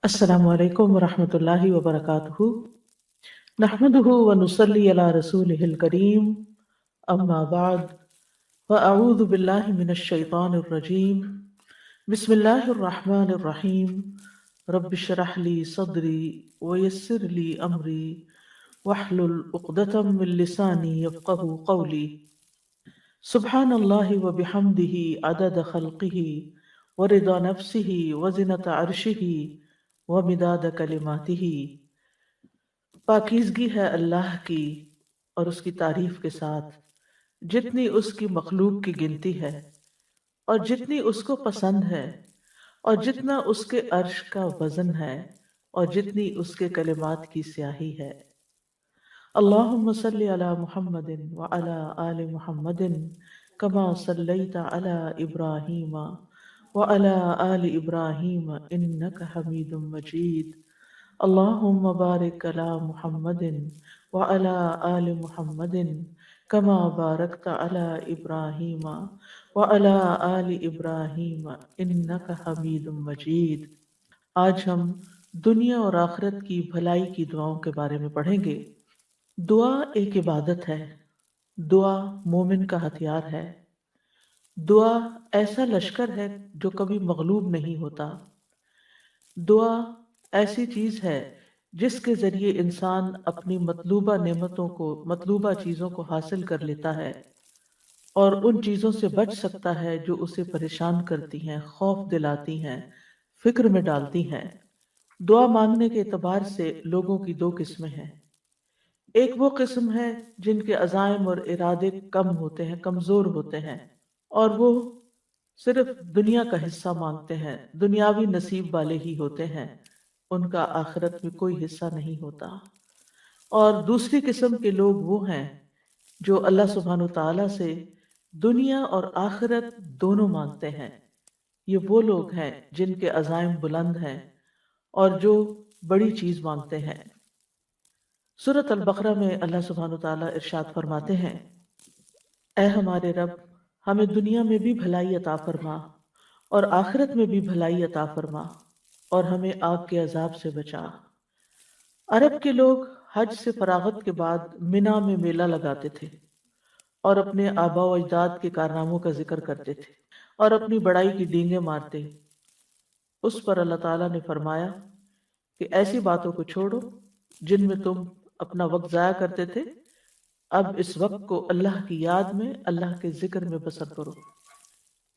السلام علیکم ورحمۃ اللہ وبرکاتہ، نحمده ونصلی علی رسوله الکریم، اما بعد فاعوذ باللہ من الشیطان الرجیم، بسم اللہ الرحمن الرحیم، رب اشرح لی صدری ویسر لی امری واحلل عقدۃ من لسانی یفقهوا قولی، سبحان اللہ وبحمدہ عدد خلقہ ورضا نفسہ وزنة عرشہ ومداد کلماتہ۔ پاکیزگی ہے اللہ کی اور اس کی تعریف کے ساتھ جتنی اس کی مخلوق کی گنتی ہے اور جتنی اس کو پسند ہے، اور جتنا اس کے عرش کا وزن ہے اور جتنی اس کے کلمات کی سیاہی ہے۔ اللہم صلی علی محمد وعلی آل محمد کما صلیت علی ابراہیم وعلی آل ابراہیم انک حمید مجید۔ اللہم بارک علی محمد وعلی آل محمد کما بارکت علی ابراہیم وعلی آل ابراہیم انک حمید مجید۔ آج ہم دنیا اور آخرت کی بھلائی کی دعاؤں کے بارے میں پڑھیں گے۔ دعا ایک عبادت ہے، دعا مومن کا ہتھیار ہے، دعا ایسا لشکر ہے جو کبھی مغلوب نہیں ہوتا۔ دعا ایسی چیز ہے جس کے ذریعے انسان اپنی مطلوبہ نعمتوں کو، مطلوبہ چیزوں کو حاصل کر لیتا ہے اور ان چیزوں سے بچ سکتا ہے جو اسے پریشان کرتی ہیں، خوف دلاتی ہیں، فکر میں ڈالتی ہیں۔ دعا مانگنے کے اعتبار سے لوگوں کی دو قسمیں ہیں۔ ایک وہ قسم ہے جن کے عزائم اور ارادے کم ہوتے ہیں، کمزور ہوتے ہیں، اور وہ صرف دنیا کا حصہ مانگتے ہیں، دنیاوی نصیب والے ہی ہوتے ہیں، ان کا آخرت میں کوئی حصہ نہیں ہوتا۔ اور دوسری قسم کے لوگ وہ ہیں جو اللہ سبحانہ وتعالیٰ سے دنیا اور آخرت دونوں مانگتے ہیں۔ یہ وہ لوگ ہیں جن کے عزائم بلند ہیں اور جو بڑی چیز مانگتے ہیں۔ سورۃ البقرہ میں اللہ سبحانہ وتعالیٰ ارشاد فرماتے ہیں، اے ہمارے رب، ہمیں دنیا میں بھی بھلائی عطا فرما اور آخرت میں بھی بھلائی عطا فرما اور ہمیں آگ کے عذاب سے بچا۔ عرب کے لوگ حج سے فراغت کے بعد منا میں میلہ لگاتے تھے اور اپنے آباء و اجداد کے کارناموں کا ذکر کرتے تھے اور اپنی بڑائی کی ڈینگیں مارتے۔ اس پر اللہ تعالیٰ نے فرمایا کہ ایسی باتوں کو چھوڑو جن میں تم اپنا وقت ضائع کرتے تھے، اب اس وقت کو اللہ کی یاد میں، اللہ کے ذکر میں بسر کرو۔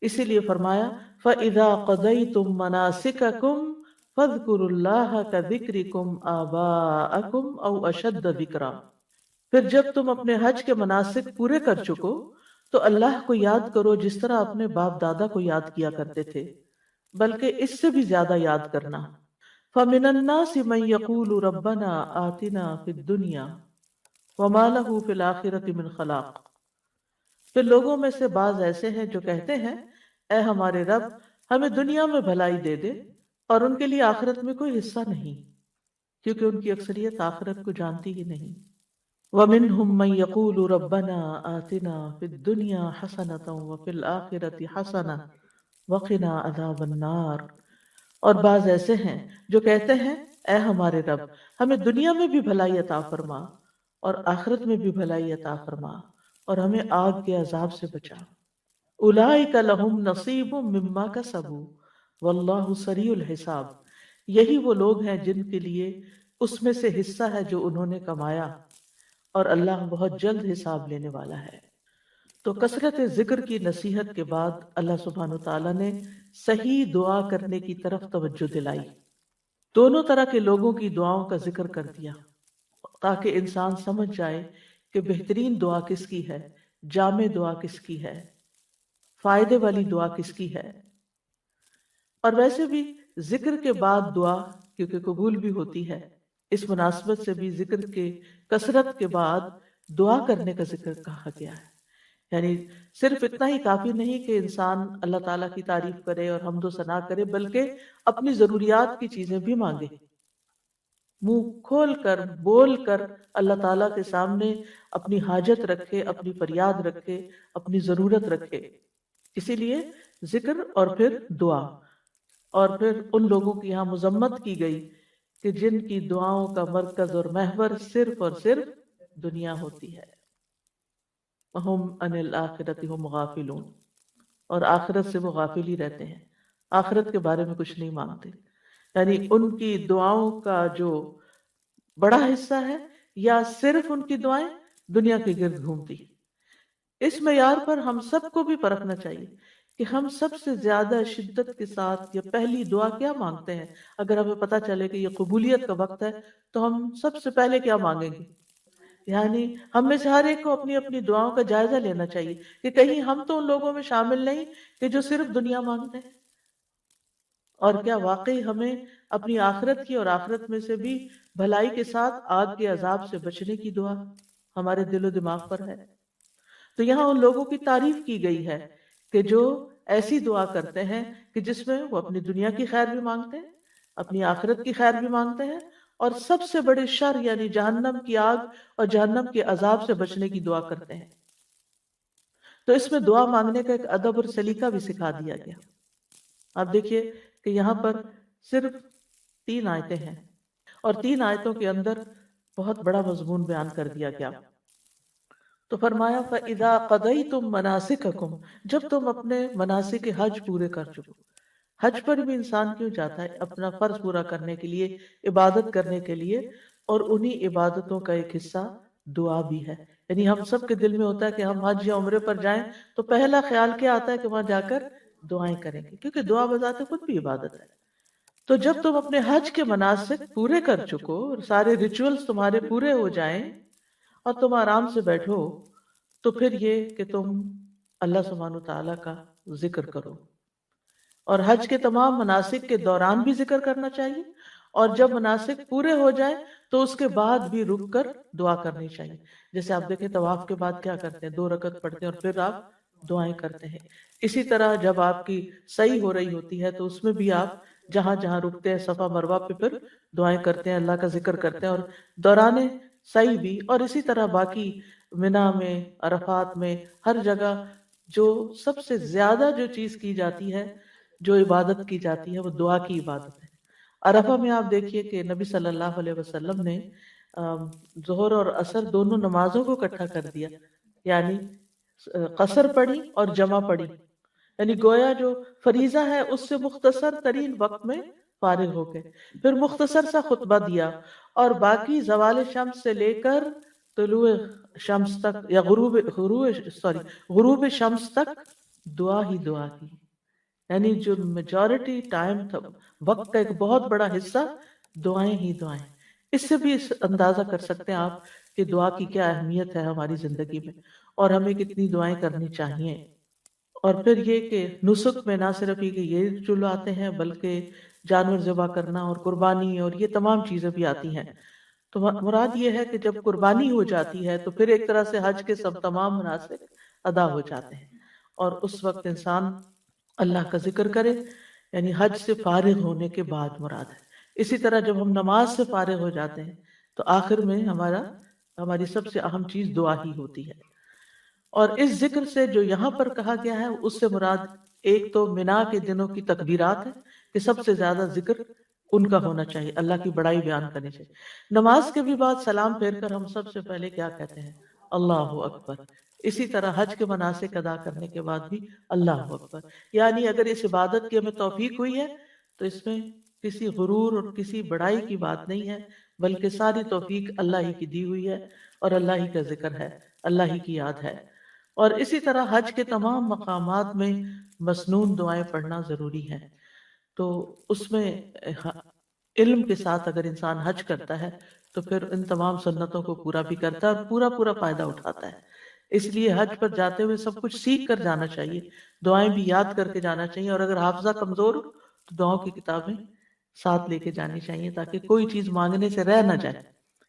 اسی لیے فرمایا فَإِذَا قَضَيْتُم مَّنَاسِكَكُمْ فَاذْكُرُوا اللَّهَ كَذِكْرِكُمْ آبَاءَكُمْ أَوْ أَشَدَّ ذِكْرًا۔ پھر جب تم اپنے حج کے مناسک پورے کر چکو تو اللہ کو یاد کرو جس طرح اپنے باپ دادا کو یاد کیا کرتے تھے، بلکہ اس سے بھی زیادہ یاد کرنا۔ فَمِنَ النَّاسِ مَن يَقُولُ رَبَّنَا آتِنَا فِي الدُّنْيَا وَمَا لَهُ فِي الْآخِرَةِ مِنْ خَلَاقٍ۔ پھر لوگوں میں سے بعض ایسے ہیں جو کہتے ہیں، اے ہمارے رب، ہمیں دنیا میں بھلائی دے دے اور ان کے لیے آخرت میں کوئی حصہ نہیں، کیونکہ ان کی اکثریت آخرت کو جانتی ہی نہیں۔ وَمِنْهُمْ مَن يَقُولُ رَبَّنَا آتِنَا فِي الدُّنْيَا حَسَنَةً وَفِي الْآخِرَةِ حَسَنَةً وَقِنَا عَذَابَ النَّارِ۔ اور بعض ایسے ہیں جو کہتے ہیں، اے ہمارے رب، ہمیں دنیا میں بھی بھلائی عطا فرما اور آخرت میں بھی بھلائی عطا فرما اور ہمیں آگ کے عذاب سے بچا۔ اولئک لہم نصیب مما کسبوا واللہ سریع الحساب۔ یہی وہ لوگ ہیں جن کے لیے اس میں سے حصہ ہے جو انہوں نے کمایا، اور اللہ بہت جلد حساب لینے والا ہے۔ تو کثرت ذکر کی نصیحت کے بعد اللہ سبحانہ وتعالیٰ نے صحیح دعا کرنے کی طرف توجہ دلائی۔ دونوں طرح کے لوگوں کی دعاؤں کا ذکر کر دیا تاکہ انسان سمجھ جائے کہ بہترین دعا کس کی ہے، جامع دعا کس کی ہے، فائدے والی دعا کس کی ہے۔ اور ویسے بھی ذکر کے بعد دعا کیونکہ قبول بھی ہوتی ہے، اس مناسبت سے بھی ذکر کے کثرت کے بعد دعا کرنے کا ذکر کہا گیا ہے۔ یعنی صرف اتنا ہی کافی نہیں کہ انسان اللہ تعالیٰ کی تعریف کرے اور حمد و ثنا کرے، بلکہ اپنی ضروریات کی چیزیں بھی مانگے، منہ کھول کر بول کر اللہ تعالیٰ کے سامنے اپنی حاجت رکھے، اپنی فریاد رکھے، اپنی ضرورت رکھے۔ اسی لیے ذکر اور پھر دعا، اور پھر ان لوگوں کی یہاں مذمت کی گئی کہ جن کی دعاؤں کا مرکز اور محور صرف اور صرف دنیا ہوتی ہے. وَهُمْ عَنِ الْآخِرَةِ هُمْ غَافِلُونَ، اور آخرت سے وہ غافل ہی رہتے ہیں، آخرت کے بارے میں کچھ نہیں مانگتے. یعنی ان کی دعاؤں کا جو بڑا حصہ ہے یا صرف ان کی دعائیں دنیا کے گرد گھومتی. اس معیار پر ہم سب کو بھی پرکھنا چاہیے کہ ہم سب سے زیادہ شدت کے ساتھ یہ پہلی دعا کیا مانگتے ہیں. اگر ہمیں پتہ چلے کہ یہ قبولیت کا وقت ہے تو ہم سب سے پہلے کیا مانگیں گے. یعنی ہم میں سے ہر ایک کو اپنی اپنی دعاؤں کا جائزہ لینا چاہیے کہ کہیں ہم تو ان لوگوں میں شامل نہیں کہ جو صرف دنیا مانگتے ہیں. اور کیا واقعی ہمیں اپنی آخرت کی اور آخرت میں سے بھی بھلائی کے ساتھ آگ کے عذاب سے بچنے کی دعا ہمارے دل و دماغ پر ہے. تو یہاں ان لوگوں کی تعریف کی گئی ہے کہ جو ایسی دعا کرتے ہیں کہ جس میں وہ اپنی دنیا کی خیر بھی مانگتے ہیں، اپنی آخرت کی خیر بھی مانگتے ہیں، اور سب سے بڑے شر یعنی جہنم کی آگ اور جہنم کے عذاب سے بچنے کی دعا کرتے ہیں. تو اس میں دعا مانگنے کا ایک ادب اور سلیقہ بھی سکھا دیا گیا. آپ دیکھیے کہ یہاں پر صرف 3 آیتیں ہیں اور 3 آیتوں کے اندر بہت بڑا مضمون بیان کر دیا گیا. تو فرمایا فَإِذَا قَضَيْتُم مَنَاسِكَكُمْ، جب تم اپنے مناسک حج پورے کر چکو. حج پر بھی انسان کیوں جاتا ہے؟ اپنا فرض پورا کرنے کے لیے، عبادت کرنے کے لیے، اور انہی عبادتوں کا ایک حصہ دعا بھی ہے. یعنی ہم سب کے دل میں ہوتا ہے کہ ہم حج یا عمرے پر جائیں تو پہلا خیال کیا آتا ہے کہ وہاں جا کر دعائیں کریں گے، کیونکہ دعا بذات خود بھی عبادت ہے. تو جب تم اپنے حج کے مناسک پورے کر چکو اور سارے ریچولز تمہارے پورے ہو جائیں اور تم آرام سے بیٹھو، تو پھر یہ کہ تم اللہ سبحانہ وتعالیٰ کا ذکر کرو. اور حج کے تمام مناسک کے دوران بھی ذکر کرنا چاہیے، اور جب مناسک پورے ہو جائیں تو اس کے بعد بھی رک کر دعا کرنی چاہیے. جیسے آپ دیکھیں طواف کے بعد کیا کرتے ہیں، 2 رکعت پڑھتے ہیں اور پھر آپ دعائیں کرتے ہیں. اسی طرح جب آپ کی سعی ہو رہی ہوتی ہے تو اس میں بھی آپ جہاں جہاں رکتے ہیں صفا مروہ پہ پھر دعائیں کرتے ہیں، اللہ کا ذکر کرتے ہیں، اور دوران سعی بھی. اور اسی طرح باقی منا میں، عرفات میں، ہر جگہ جو سب سے زیادہ جو چیز کی جاتی ہے، جو عبادت کی جاتی ہے، وہ دعا کی عبادت ہے. عرفہ میں آپ دیکھیے کہ نبی صلی اللہ علیہ وسلم نے ظہر اور عصر دونوں نمازوں کو اکٹھا کر دیا، یعنی قصر پڑھی اور جمع پڑھی. یعنی گویا جو فریضہ ہے اس سے مختصر ترین وقت میں فارغ ہو گئے، پھر مختصر سا خطبہ دیا، اور باقی زوال شمس سے لے کر طلوع شمس تک یا غروب شمس تک دعا ہی دعا کی. یعنی جو میجورٹی ٹائم تھا، وقت کا ایک بہت بڑا حصہ دعائیں ہی دعائیں. اس سے بھی اس اندازہ کر سکتے ہیں آپ کہ دعا کی کیا اہمیت ہے ہماری زندگی میں، اور ہمیں کتنی دعائیں کرنی چاہیے. اور پھر یہ کہ نسک میں نہ صرف یہ چلو آتے ہیں بلکہ جانور ذبح کرنا اور قربانی اور یہ تمام چیزیں بھی آتی ہیں. تو مراد یہ ہے کہ جب قربانی ہو جاتی ہے تو پھر ایک طرح سے حج کے سب تمام مناسک ادا ہو جاتے ہیں، اور اس وقت انسان اللہ کا ذکر کرے، یعنی حج سے فارغ ہونے کے بعد مراد ہے. اسی طرح جب ہم نماز سے فارغ ہو جاتے ہیں تو آخر میں ہماری سب سے اہم چیز دعا ہی ہوتی ہے. اور اس ذکر سے جو یہاں پر کہا گیا ہے اس سے مراد ایک تو منا کے دنوں کی تکبیرات ہے کہ سب سے زیادہ ذکر ان کا ہونا چاہیے، اللہ کی بڑائی بیان کرنی چاہیے. نماز کے بھی بعد سلام پھیر کر ہم سب سے پہلے کیا کہتے ہیں؟ اللہ اکبر. اسی طرح حج کے مناسک ادا کرنے کے بعد بھی اللہ اکبر. یعنی اگر اس عبادت کی ہمیں توفیق ہوئی ہے تو اس میں کسی غرور اور کسی بڑائی کی بات نہیں ہے، بلکہ ساری توفیق اللہ ہی کی دی ہوئی ہے، اور اللہ ہی کا ذکر ہے، اللہ ہی کی یاد ہے. اور اسی طرح حج کے تمام مقامات میں مسنون دعائیں پڑھنا ضروری ہے. تو اس میں علم کے ساتھ اگر انسان حج کرتا ہے تو پھر ان تمام سنتوں کو پورا بھی کرتا ہے اور پورا پورا فائدہ اٹھاتا ہے. اس لیے حج پر جاتے ہوئے سب کچھ سیکھ کر جانا چاہیے، دعائیں بھی یاد کر کے جانا چاہیے، اور اگر حافظہ کمزور ہو تو دعاؤں کی کتابیں ساتھ لے کے جانی چاہیے تاکہ کوئی چیز مانگنے سے رہ نہ جائے.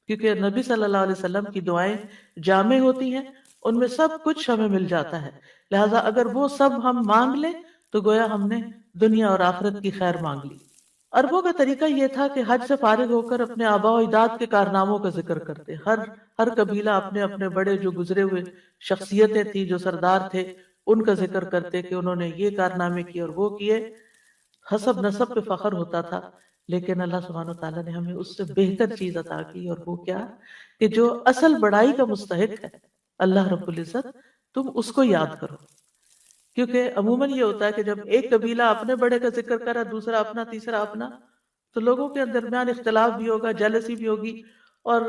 کیونکہ نبی صلی اللہ علیہ وسلم کی دعائیں جامع ہوتی ہیں، ان میں سب کچھ ہمیں مل جاتا ہے. لہٰذا اگر وہ سب ہم مانگ لیں تو گویا ہم نے دنیا اور آخرت کی خیر مانگ لی. عربوں کا طریقہ یہ تھا کہ حج سے فارغ ہو کر اپنے آباء و اجداد کے کارناموں کا ذکر کرتے. ہر قبیلہ اپنے اپنے بڑے جو گزرے ہوئے شخصیتیں تھیں، جو سردار تھے، ان کا ذکر کرتے کہ انہوں نے یہ کارنامے کیے اور وہ کیے. حسب نسب پہ فخر ہوتا تھا، لیکن اللہ سبحانہ وتعالیٰ نے ہمیں اس سے بہتر چیز عطا کی، اور وہ کیا کہ جو اصل بڑائی کا مستحق ہے اللہ رب العزت، تم اس کو یاد کرو۔ کیونکہ عموماً یہ ہوتا ہے کہ جب ایک قبیلہ اپنے بڑے کا ذکر کرا، دوسرا اپنا، تیسرا اپنا، تو لوگوں کے درمیان اختلاف بھی ہوگا، جیلسی بھی ہوگی، اور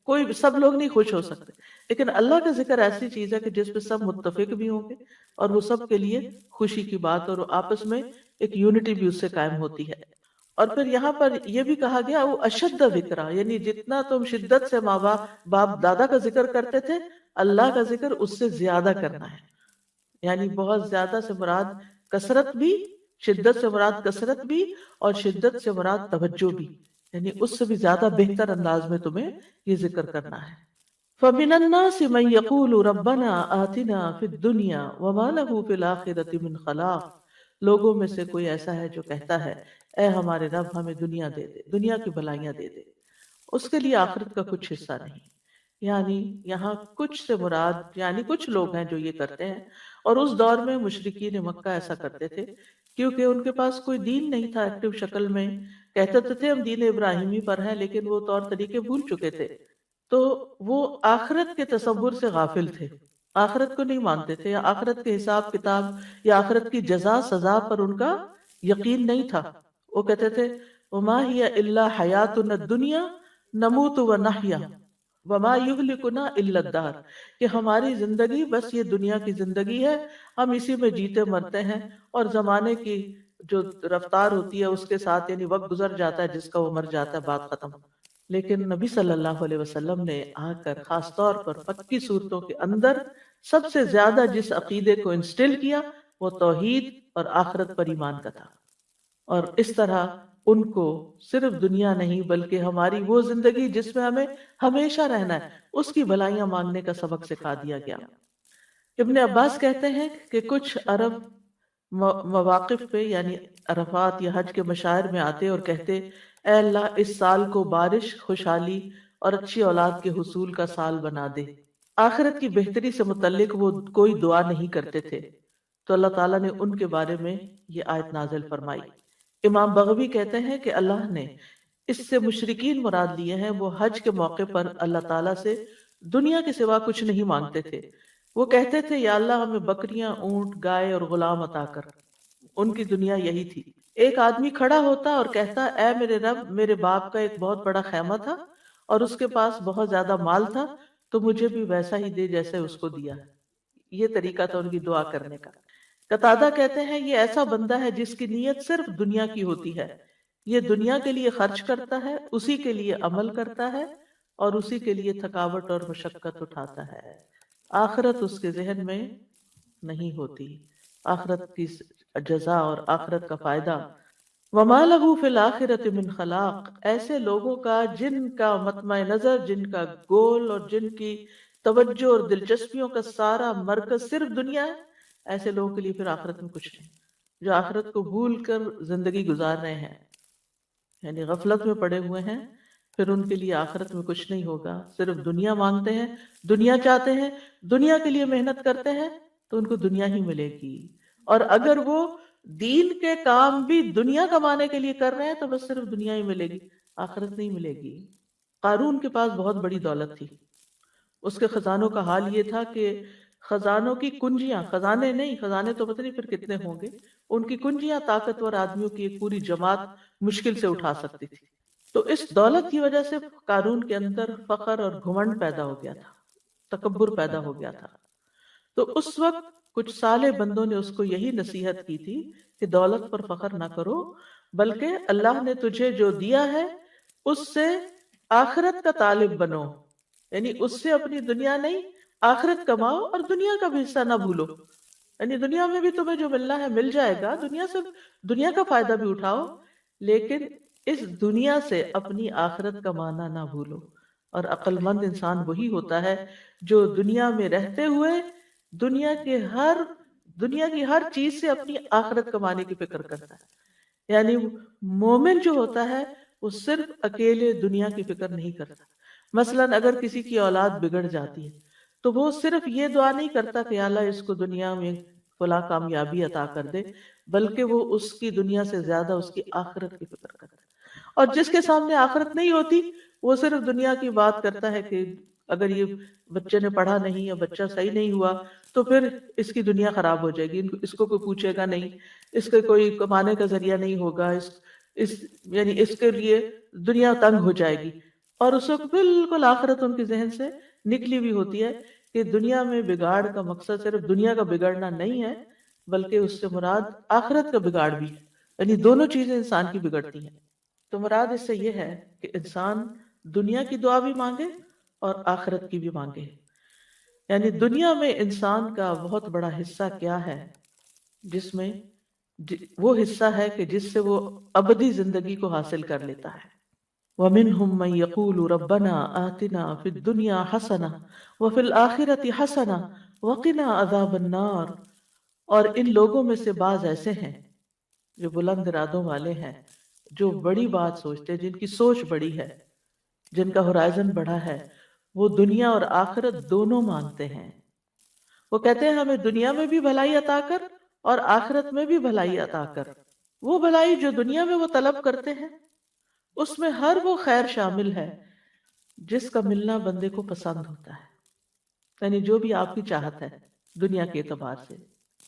کوئی سب لوگ نہیں خوش ہو سکتے۔ لیکن اللہ کا ذکر ایسی چیز ہے کہ جس پہ سب متفق بھی ہوں گے، اور وہ سب کے لیے خوشی کی بات، اور آپس میں ایک یونٹی بھی اس سے قائم ہوتی ہے۔ اور پھر یہاں پر یہ بھی کہا گیا وہ اشد ذکرہ، یعنی جتنا تم شدت سے ماں باپ دادا کا ذکر کرتے تھے، اللہ کا ذکر اس سے زیادہ کرنا ہے۔ یعنی بہت زیادہ سے مراد کثرت بھی، شدت سے مراد کثرت بھی، اور شدت سے مراد توجہ بھی، یعنی اس سے بھی زیادہ بہتر انداز میں تمہیں یہ ذکر کرنا ہے۔ فَمِنَ النَّاسِ مَن يَقُولُ رَبَّنَا آتِنَا فِي الدُّنْيَا وَمَا لَهُ فِي الْآخِرَةِ مِنْ خَلَاقٍ، لوگوں میں سے کوئی ایسا ہے جو کہتا ہے اے ہمارے رب ہمیں دنیا دے دے، دنیا کی بھلائیاں دے دے، اس کے لیے آخرت کا کچھ حصہ نہیں۔ یعنی یہاں کچھ سے مراد، یعنی کچھ لوگ ہیں جو یہ کرتے ہیں، اور اس دور میں مشرکین مکہ ایسا کرتے تھے، کیونکہ ان کے پاس کوئی دین نہیں تھا ایکٹیو شکل میں۔ کہتے تو تھے ہم دین ابراہیمی پر ہیں، لیکن وہ طور طریقے بھول چکے تھے، تو وہ آخرت کے تصور سے غافل تھے، آخرت کو نہیں مانتے تھے، یا آخرت کے حساب کتاب یا آخرت کی جزا سزا پر ان کا یقین نہیں تھا۔ وہ کہتے تھے وما ہی الا حیاتنا الدنیا نموت و نحیا وما یہلکنا الا الدہر، کہ ہماری زندگی بس یہ دنیا کی زندگی ہے، ہم اسی میں جیتے مرتے ہیں، اور زمانے کی جو رفتار ہوتی ہے اس کے ساتھ، یعنی وقت گزر جاتا ہے، جس کا وہ مر جاتا ہے، بات ختم۔ لیکن نبی صلی اللہ علیہ وسلم نے آ کر خاص طور پر مکی صورتوں کے اندر سب سے زیادہ جس عقیدے کو انسٹل کیا وہ توحید اور آخرت پر ایمان کا تھا، اور اس طرح ان کو صرف دنیا نہیں بلکہ ہماری وہ زندگی جس میں ہمیں ہمیشہ رہنا ہے اس کی بھلائیاں مانگنے کا سبق سکھا دیا گیا۔ ابن عباس کہتے ہیں کہ کچھ عرب مواقف پہ، یعنی عرفات یا حج کے مشاعر میں آتے اور کہتے اے اللہ اس سال کو بارش، خوشحالی اور اچھی اولاد کے حصول کا سال بنا دے۔ آخرت کی بہتری سے متعلق وہ کوئی دعا نہیں کرتے تھے، تو اللہ تعالیٰ نے ان کے بارے میں یہ آیت نازل فرمائی۔ امام بغوی کہتے ہیں کہ اللہ نے اس سے مشرکین مراد لیے ہیں وہ حج کے موقع پر اللہ تعالیٰ سے دنیا کے سوا کچھ نہیں مانگتے تھے۔ وہ کہتے تھے یا اللہ ہمیں بکریاں، اونٹ، گائے اور غلام عطا کر۔ ان کی دنیا یہی تھی۔ ایک آدمی کھڑا ہوتا اور کہتا اے میرے رب میرے باپ کا ایک بہت بڑا خیمہ تھا اور اس کے پاس بہت زیادہ مال تھا، تو مجھے بھی ویسا ہی دے جیسے اس کو دیا۔ یہ طریقہ تھا ان کی دعا کرنے کا۔ قتادہ کہتے ہیں یہ ایسا بندہ ہے جس کی نیت صرف دنیا کی ہوتی ہے، یہ دنیا کے لیے خرچ کرتا ہے، اسی کے لیے عمل کرتا ہے، اور اسی کے لیے تھکاوٹ اور مشقت اٹھاتا ہے۔ آخرت اس کے ذہن میں نہیں ہوتی، آخرت کی جزا اور آخرت کا فائدہ۔ وَمَا لَهُ فِي الْآخِرَةِ مِنْ خَلَاقٍ، ایسے لوگوں کا جن کا مطمع نظر، جن کا گول اور جن کی توجہ اور دلچسپیوں کا سارا مرکز صرف دنیا ہے، ایسے لوگوں کے لیے پھر آخرت میں کچھ نہیں، جو آخرت کو بھول کر زندگی گزار رہے ہیں، یعنی غفلت میں پڑے ہوئے ہیں، پھر ان کے لیے آخرت میں کچھ نہیں ہوگا۔ صرف دنیا مانگتے ہیں، دنیا چاہتے ہیں، دنیا کے لیے محنت کرتے ہیں، تو ان کو دنیا ہی ملے گی، اور اگر وہ دین کے کام بھی دنیا کمانے کے لیے کر رہے ہیں تو بس صرف دنیا ہی ملے گی، آخرت نہیں ملے گی۔ قارون کے پاس بہت بڑی دولت تھی، اس کے خزانوں کا حال یہ تھا کہ خزانوں کی کنجیاں، خزانے نہیں، خزانے تو پتہ نہیں پھر کتنے ہوں گے، ان کی کنجیاں طاقتور آدمیوں کی ایک پوری جماعت مشکل سے اٹھا سکتی تھی۔ تو اس دولت کی وجہ سے قارون کے اندر فخر اور گھمنڈ پیدا ہو گیا تھا، تکبر پیدا ہو گیا تھا۔ تو اس وقت کچھ صالح بندوں نے اس کو یہی نصیحت کی تھی کہ دولت پر فخر نہ کرو، بلکہ اللہ نے تجھے جو دیا ہے اس سے آخرت کا طالب بنو، یعنی اس سے اپنی دنیا نہیں آخرت کماؤ، اور دنیا کا بھی حصہ نہ بھولو، یعنی دنیا میں بھی تمہیں جو ملنا ہے مل جائے گا، دنیا سے دنیا کا فائدہ بھی اٹھاؤ، لیکن اس دنیا سے اپنی آخرت کمانا نہ بھولو۔ اور عقل مند انسان وہی ہوتا ہے جو دنیا میں رہتے ہوئے دنیا کی ہر چیز سے اپنی آخرت کمانے کی فکر کرتا ہے۔ یعنی مومن جو ہوتا ہے وہ صرف اکیلے دنیا کی فکر نہیں کرتا۔ مثلا اگر کسی کی اولاد بگڑ جاتی ہے تو وہ صرف یہ دعا نہیں کرتا کہ یا اللہ اس کو دنیا میں فلاں کامیابی عطا کر دے، بلکہ وہ اس کی دنیا سے زیادہ اس کی آخرت کی فکر کرتا ہے۔ اور جس کے سامنے آخرت نہیں ہوتی وہ صرف دنیا کی بات کرتا ہے کہ اگر یہ بچے نے پڑھا نہیں یا بچہ صحیح نہیں ہوا تو پھر اس کی دنیا خراب ہو جائے گی، اس کو کوئی پوچھے گا نہیں، اس کے کوئی کمانے کا ذریعہ نہیں ہوگا، اس یعنی اس کے لیے دنیا تنگ ہو جائے گی۔ اور اس وقت بالکل آخرت ان کے ذہن سے نکلی ہوئی ہوتی ہے کہ دنیا میں بگاڑ کا مقصد صرف دنیا کا بگڑنا نہیں ہے، بلکہ اس سے مراد آخرت کا بگاڑ بھی ہے، یعنی دونوں چیزیں انسان کی بگڑتی ہیں۔ تو مراد اس سے یہ ہے کہ انسان دنیا کی دعا بھی مانگے اور آخرت کی بھی مانگے۔ یعنی دنیا میں انسان کا بہت بڑا حصہ کیا ہے، جس میں وہ حصہ ہے کہ جس سے وہ ابدی زندگی کو حاصل کر لیتا ہے۔ وَمِنْهُمْ مَنْ يَقُولُ رَبَّنَا آتِنَا فِي الدُّنْيَا حَسَنَةً وَفِي الْآخِرَةِ حَسَنَةً وَقِنَا عَذَابَ النَّارِ، اور ان لوگوں میں سے بعض ایسے ہیں جو بلند ارادوں والے ہیں، جو بڑی بات سوچتے ہیں، جن کی سوچ بڑی ہے، جن کا ہورائزن بڑا ہے، وہ دنیا اور آخرت دونوں مانگتے ہیں۔ وہ کہتے ہیں ہمیں دنیا میں بھی بھلائی عطا کر اور آخرت میں بھی بھلائی عطا کر۔ وہ بھلائی جو دنیا میں وہ طلب کرتے ہیں اس میں ہر وہ خیر شامل ہے جس کا ملنا بندے کو پسند ہوتا ہے، یعنی جو بھی آپ کی چاہت ہے دنیا کے اعتبار سے،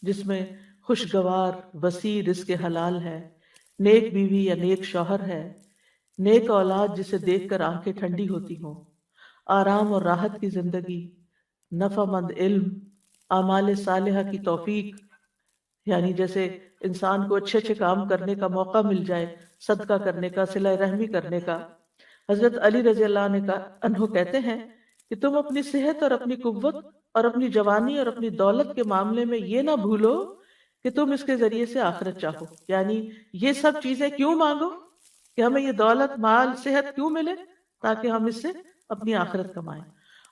جس میں خوشگوار وسیع رزق حلال ہے، نیک بیوی یا نیک شوہر ہے، نیک اولاد جسے دیکھ کر آنکھیں ٹھنڈی ہوتی ہوں، آرام اور راحت کی زندگی، نفع مند علم، اعمال صالحہ کی توفیق، یعنی جیسے انسان کو اچھے اچھے کام کرنے کا موقع مل جائے، صدقہ کرنے کا، صلہ رحمی کرنے کا۔ حضرت علی رضی اللہ عنہ کہتے ہیں کہ تم اپنی صحت اور اپنی قوت اور اپنی جوانی اور اپنی دولت کے معاملے میں یہ نہ بھولو کہ تم اس کے ذریعے سے آخرت چاہو، یعنی یہ سب چیزیں کیوں مانگو کہ ہمیں یہ دولت، مال، صحت کیوں ملے، تاکہ ہم اس سے اپنی آخرت کمائیں۔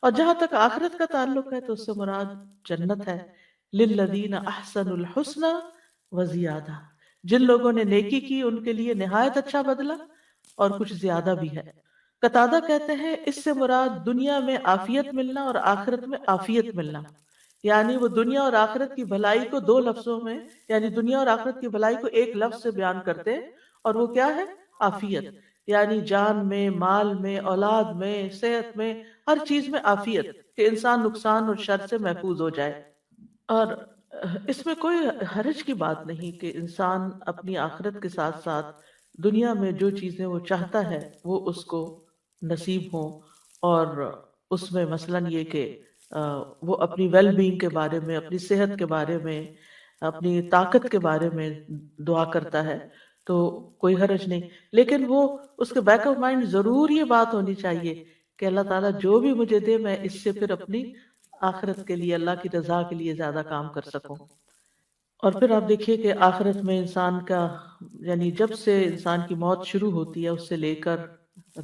اور جہاں تک آخرت کا تعلق ہے تو اس سے مراد جنت ہے، للذین احسنوا الحسنى وزیادہ، جن لوگوں نے نیکی کی ان کے لیے نہایت اچھا بدلہ اور کچھ زیادہ بھی ہے۔ قتادہ کہتے ہیں اس سے مراد دنیا میں عافیت ملنا اور آخرت میں عافیت ملنا، یعنی وہ دنیا اور آخرت کی بھلائی کو دو لفظوں میں، یعنی دنیا اور آخرت کی بھلائی کو ایک لفظ سے بیان کرتے، اور وہ کیا ہے؟ عافیت، یعنی جان میں، مال میں، اولاد میں، صحت میں، ہر چیز میں عافیت، کہ انسان نقصان اور شر سے محفوظ ہو جائے۔ اور اس میں کوئی حرج کی بات نہیں کہ انسان اپنی آخرت کے ساتھ ساتھ دنیا میں جو چیزیں وہ چاہتا ہے وہ اس کو نصیب ہوں، اور اس میں مثلاً یہ کہ وہ اپنی ویل بینگ کے بارے میں، اپنی صحت کے بارے میں، اپنی طاقت کے بارے میں دعا کرتا ہے تو کوئی حرج نہیں، لیکن وہ اس کے بیک آف مائنڈ ضرور یہ بات ہونی چاہیے کہ اللہ تعالیٰ جو بھی مجھے دے میں اس سے پھر اپنی آخرت کے لیے، اللہ کی رضا کے لیے زیادہ کام کر سکوں۔ اور پھر آپ دیکھیے کہ آخرت میں انسان کا، یعنی جب سے انسان کی موت شروع ہوتی ہے اس سے لے کر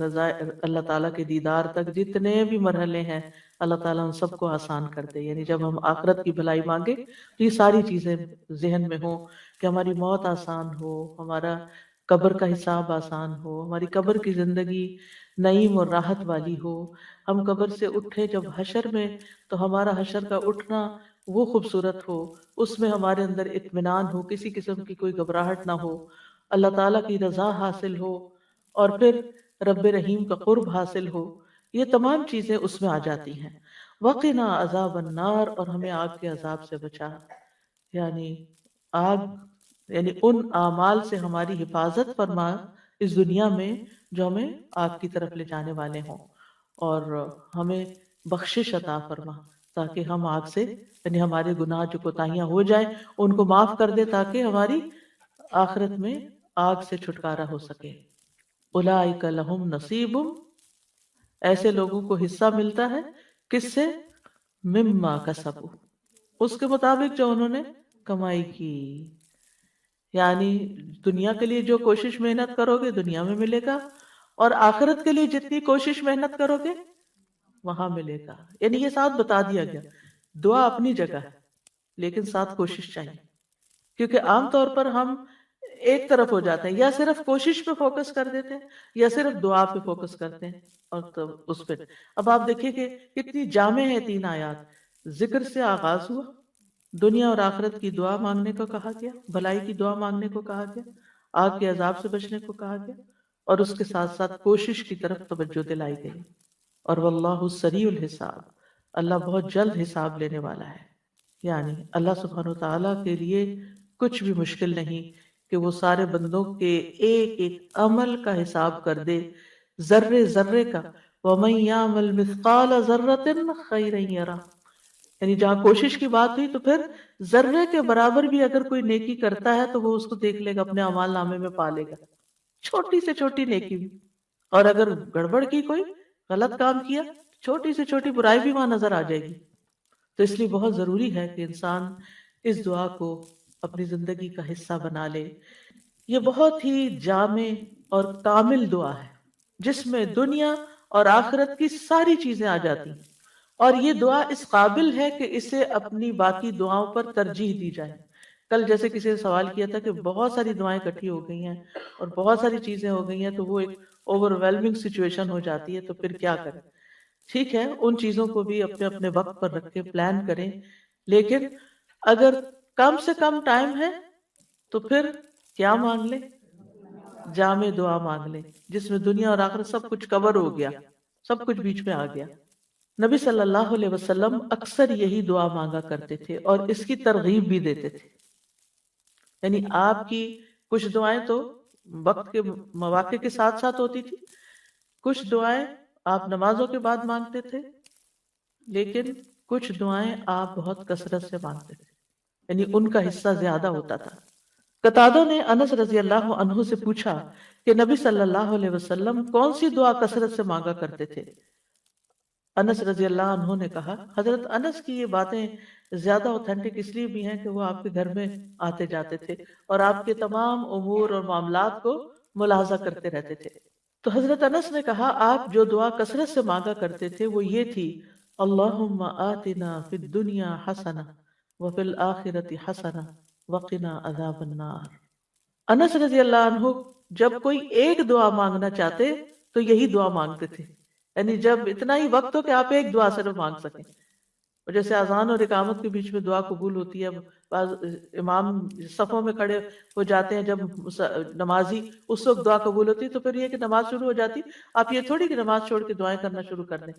رضا اللہ تعالیٰ کے دیدار تک جتنے بھی مرحلے ہیں، اللہ تعالیٰ ان سب کو آسان کر دے۔ یعنی جب ہم آخرت کی بھلائی مانگے تو یہ ساری چیزیں ذہن میں ہوں کہ ہماری موت آسان ہو، ہمارا قبر کا حساب آسان ہو، ہماری قبر کی زندگی نعیم اور راحت والی ہو، ہم قبر سے اٹھے جب حشر میں تو ہمارا حشر کا اٹھنا وہ خوبصورت ہو، اس میں ہمارے اندر اطمینان ہو، کسی قسم کی کوئی گھبراہٹ نہ ہو، اللہ تعالیٰ کی رضا حاصل ہو، اور پھر رب رحیم کا قرب حاصل ہو۔ یہ تمام چیزیں اس میں آ جاتی ہیں۔ وقنا عذاب النار، اور ہمیں آگ کے عذاب سے بچا، یعنی آگ، یعنی ان اعمال سے ہماری حفاظت فرما اس دنیا میں جو ہمیں آگ کی طرف لے جانے والے ہوں، اور ہمیں بخشش عطا فرما تاکہ ہم آگ سے، یعنی ہمارے گناہ جو کوتاہیاں ہو جائیں ان کو معاف کر دے تاکہ ہماری آخرت میں آگ سے چھٹکارا ہو سکے۔ اولئک لہم نصیب، ایسے لوگوں کو حصہ ملتا ہے کس سے؟ مما کسبوا، اس کے مطابق جو انہوں نے کمائی کی، یعنی دنیا کے لیے جو کوشش محنت کرو گے دنیا میں ملے گا، اور آخرت کے لیے جتنی کوشش محنت کرو گے وہاں ملے گا۔ یعنی یہ ساتھ بتا دیا گیا، دعا اپنی جگہ ہے لیکن ساتھ کوشش چاہیے، کیونکہ عام طور پر ہم ایک طرف ہو جاتے ہیں، یا صرف کوشش پہ فوکس کر دیتے ہیں یا صرف دعا پہ فوکس کرتے ہیں، اور تو اس پہ اب آپ دیکھیے کہ کتنی جامع ہے تین آیات، ذکر سے آغاز ہوا، دنیا اور آخرت کی دعا مانگنے کو کہا گیا، بھلائی کی دعا مانگنے کو کہا گیا، آگ کے عذاب سے بچنے کو کہا گیا، اور اس کے ساتھ ساتھ کوشش کی طرف توجہ دلائی گئی۔ اور واللہ سریع الحساب، اللہ بہت جلد حساب لینے والا ہے۔ یعنی اللہ سبحانہ وتعالیٰ کے لیے کچھ بھی مشکل نہیں کہ وہ سارے بندوں کے ایک ایک عمل کا حساب کر دے، ذرے ذرے کا۔ وَمَن يَعْمَلْ مِثْقَالَ ذَرَّةٍ خَيْرًا يَرَهُ، یعنی جہاں کوشش کی بات ہوئی تو پھر ذرے کے برابر بھی اگر کوئی نیکی کرتا ہے تو وہ اس کو دیکھ لے گا، اپنے اعمال نامے میں پا لے گا، چھوٹی سے چھوٹی نیکی بھی۔ اور اگر گڑبڑ کی، کوئی غلط کام کیا، چھوٹی سے چھوٹی برائی بھی وہاں نظر آ جائے گی۔ تو اس لیے بہت ضروری ہے کہ انسان اس دعا کو اپنی زندگی کا حصہ بنا لے۔ یہ بہت ہی جامع اور کامل دعا ہے جس میں دنیا اور آخرت کی ساری چیزیں آ جاتی ہیں، اور یہ دعا اس قابل ہے کہ اسے اپنی باقی دعاؤں پر ترجیح دی جائے۔ کل جیسے کسی نے سوال کیا تھا کہ بہت ساری دعائیں اکٹھی ہو گئی ہیں اور بہت ساری چیزیں ہو گئی ہیں تو وہ ایک اوور ویلمنگ سچویشن ہو جاتی ہے، تو پھر کیا کریں؟ ٹھیک ہے، ان چیزوں کو بھی اپنے اپنے وقت پر رکھ کے پلان کریں، لیکن اگر کم سے کم ٹائم ہے تو پھر کیا مانگ لیں؟ جامع دعا مانگ لیں جس میں دنیا اور آخرت سب کچھ کور ہو گیا، سب کچھ بیچ میں آ گیا۔ نبی صلی اللہ علیہ وسلم اکثر یہی دعا مانگا کرتے تھے اور اس کی ترغیب بھی دیتے تھے۔ یعنی آپ کی کچھ دعائیں تو وقت کے مواقع کے ساتھ ساتھ ہوتی تھی، کچھ دعائیں آپ نمازوں کے بعد مانگتے تھے، لیکن کچھ دعائیں آپ بہت کثرت سے مانگتے تھے، یعنی ان کا حصہ زیادہ ہوتا تھا۔ قتادہ نے انس رضی اللہ عنہ سے پوچھا کہ نبی صلی اللہ علیہ وسلم کون سی دعا کثرت سے مانگا کرتے تھے؟ انس رضی اللہ عنہ نے کہا، حضرت انس کی یہ باتیں زیادہ اوتھینٹک اس لیے بھی ہیں کہ وہ آپ کے گھر میں آتے جاتے تھے اور آپ کے تمام امور اور معاملات کو ملاحظہ کرتے رہتے تھے۔ تو حضرت انس نے کہا آپ جو دعا کثرت سے مانگا کرتے تھے وہ یہ تھی، اللہم آتنا فی الدنیا حسنہ وفی الآخرۃ حسنہ وقنا عذاب النار۔ انس رضی اللہ عنہ جب کوئی ایک دعا مانگنا چاہتے تو یہی دعا مانگتے تھے، یعنی جب اتنا ہی وقت ہو کہ آپ ایک دعا صرف مانگ سکیں۔ اور جیسے اذان اور اقامت کے بیچ میں دعا قبول ہوتی ہے، بعض امام صفوں میں کھڑے ہو جاتے ہیں جب نمازی، اس وقت دعا قبول ہوتی ہے، تو پھر یہ کہ نماز شروع ہو جاتی، آپ یہ تھوڑی کہ نماز چھوڑ کے دعائیں کرنا شروع کر دیں،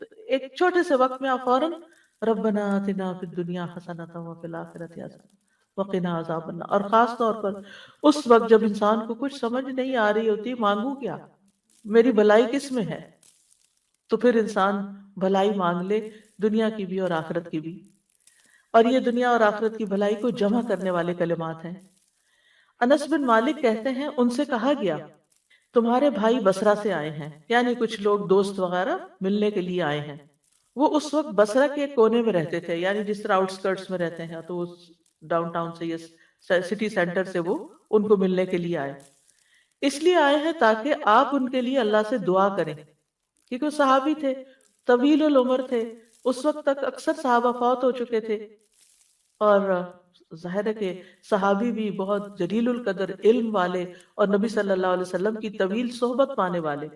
تو ایک چھوٹے سے وقت میں آپ فوراً ربنا آتنا فی الدنیا حسنۃ وفی الآخرۃ حسنۃ وقنا عذاب النار۔ اور خاص طور پر اس وقت جب انسان کو کچھ سمجھ نہیں آ رہی ہوتی، مانگوں کیا، میری بھلائی کس میں ہے، تو پھر انسان بھلائی مانگ لے، دنیا کی بھی اور آخرت کی بھی۔ اور یہ دنیا اور آخرت کی بھلائی کو جمع کرنے والے کلمات ہیں۔ انس بن مالک کہتے ہیں ان سے کہا گیا تمہارے بھائی بصرہ سے آئے ہیں، یعنی کچھ لوگ دوست وغیرہ ملنے کے لیے آئے ہیں۔ وہ اس وقت بصرہ کے کونے میں رہتے تھے، یعنی جس طرح آؤٹ اسکرٹس میں رہتے ہیں، تو اس ڈاؤن ٹاؤن سے یا سٹی سینٹر سے وہ ان کو ملنے کے لیے آئے۔ اس لیے آئے ہیں تاکہ آپ ان کے لیے اللہ سے دعا کریں، کیونکہ وہ صحابی تھے، طویل العمر تھے، اس وقت تک اکثر صحابہ فوت ہو چکے تھے، اور ظاہر ہے کہ صحابی بھی بہت جلیل القدر علم والے اور نبی صلی اللہ علیہ وسلم کی طویل صحبت پانے والے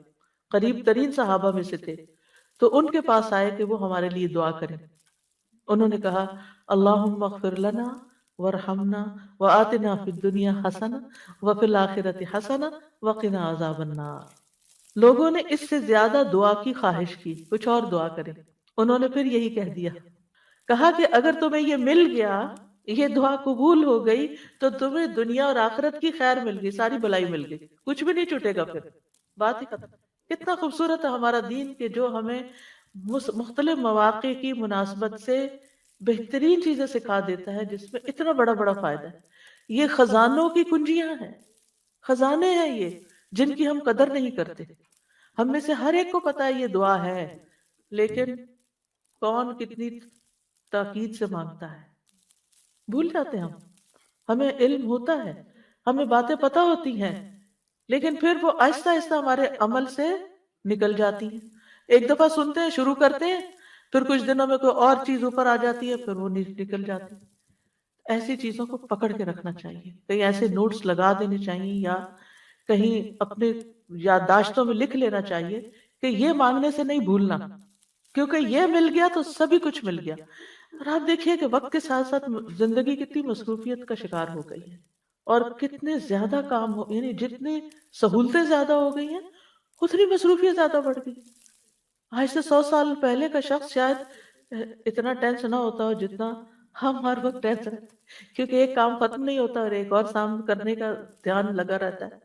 قریب ترین صحابہ میں سے تھے، تو ان کے پاس آئے کہ وہ ہمارے لیے دعا کریں۔ انہوں نے کہا اللہم اغفر لنا وارحمنا وآتنا فی الدنیا حسنہ وفی الآخرۃ حسنہ وقنا عذاب النار۔ لوگوں نے اس سے زیادہ دعا کی خواہش کی، کچھ اور دعا کریں۔ انہوں نے پھر یہی کہہ دیا، کہا کہ اگر تمہیں یہ مل گیا، یہ دعا قبول ہو گئی، تو تمہیں دنیا اور آخرت کی خیر مل گئی، ساری بھلائی مل گئی، کچھ بھی نہیں چھوٹے گا، پھر بات ہی ختم۔ کتنا خوبصورت ہے ہمارا دین کہ جو ہمیں مختلف مواقع کی مناسبت سے بہترین چیزیں سکھا دیتا ہے، جس میں اتنا بڑا بڑا فائدہ ہے۔ یہ خزانوں کی کنجیاں ہیں، خزانے ہیں یہ، جن کی ہم قدر نہیں کرتے۔ ہم میں سے ہر ایک کو پتا ہے یہ دعا ہے، لیکن کون کتنی تاکید سے مانگتا ہے، بھول جاتے ہیں ہم۔ ہمیں علم ہوتا ہے، ہمیں باتیں پتہ ہوتی ہیں، لیکن پھر وہ آہستہ آہستہ ہمارے عمل سے نکل جاتی ہیں۔ ایک دفعہ سنتے ہیں، شروع کرتے ہیں، پھر کچھ دنوں میں کوئی اور چیز اوپر آ جاتی ہے، پھر وہ نکل جاتی ہے۔ ایسی چیزوں کو پکڑ کے رکھنا چاہیے، کہیں ایسے نوٹس لگا دینے چاہیے یا کہیں اپنے یادداشتوں میں لکھ لینا چاہیے کہ یہ مانگنے سے نہیں بھولنا، کیونکہ یہ مل گیا تو سبھی کچھ مل گیا۔ اور آپ دیکھیے کہ وقت کے ساتھ ساتھ زندگی کتنی مصروفیت کا شکار ہو گئی ہے، اور کتنے زیادہ کام ہو، یعنی جتنی سہولتیں زیادہ ہو گئی ہیں اتنی مصروفیت زیادہ بڑھ گئی۔ آج سے 100 سال پہلے کا شخص شاید اتنا ٹینس نہ ہوتا ہو جتنا ہم ہر وقت ٹینس رہتے ہیں، کیونکہ ایک کام ختم نہیں ہوتا اور ایک اور سام کرنے کا دھیان لگا رہتا ہے،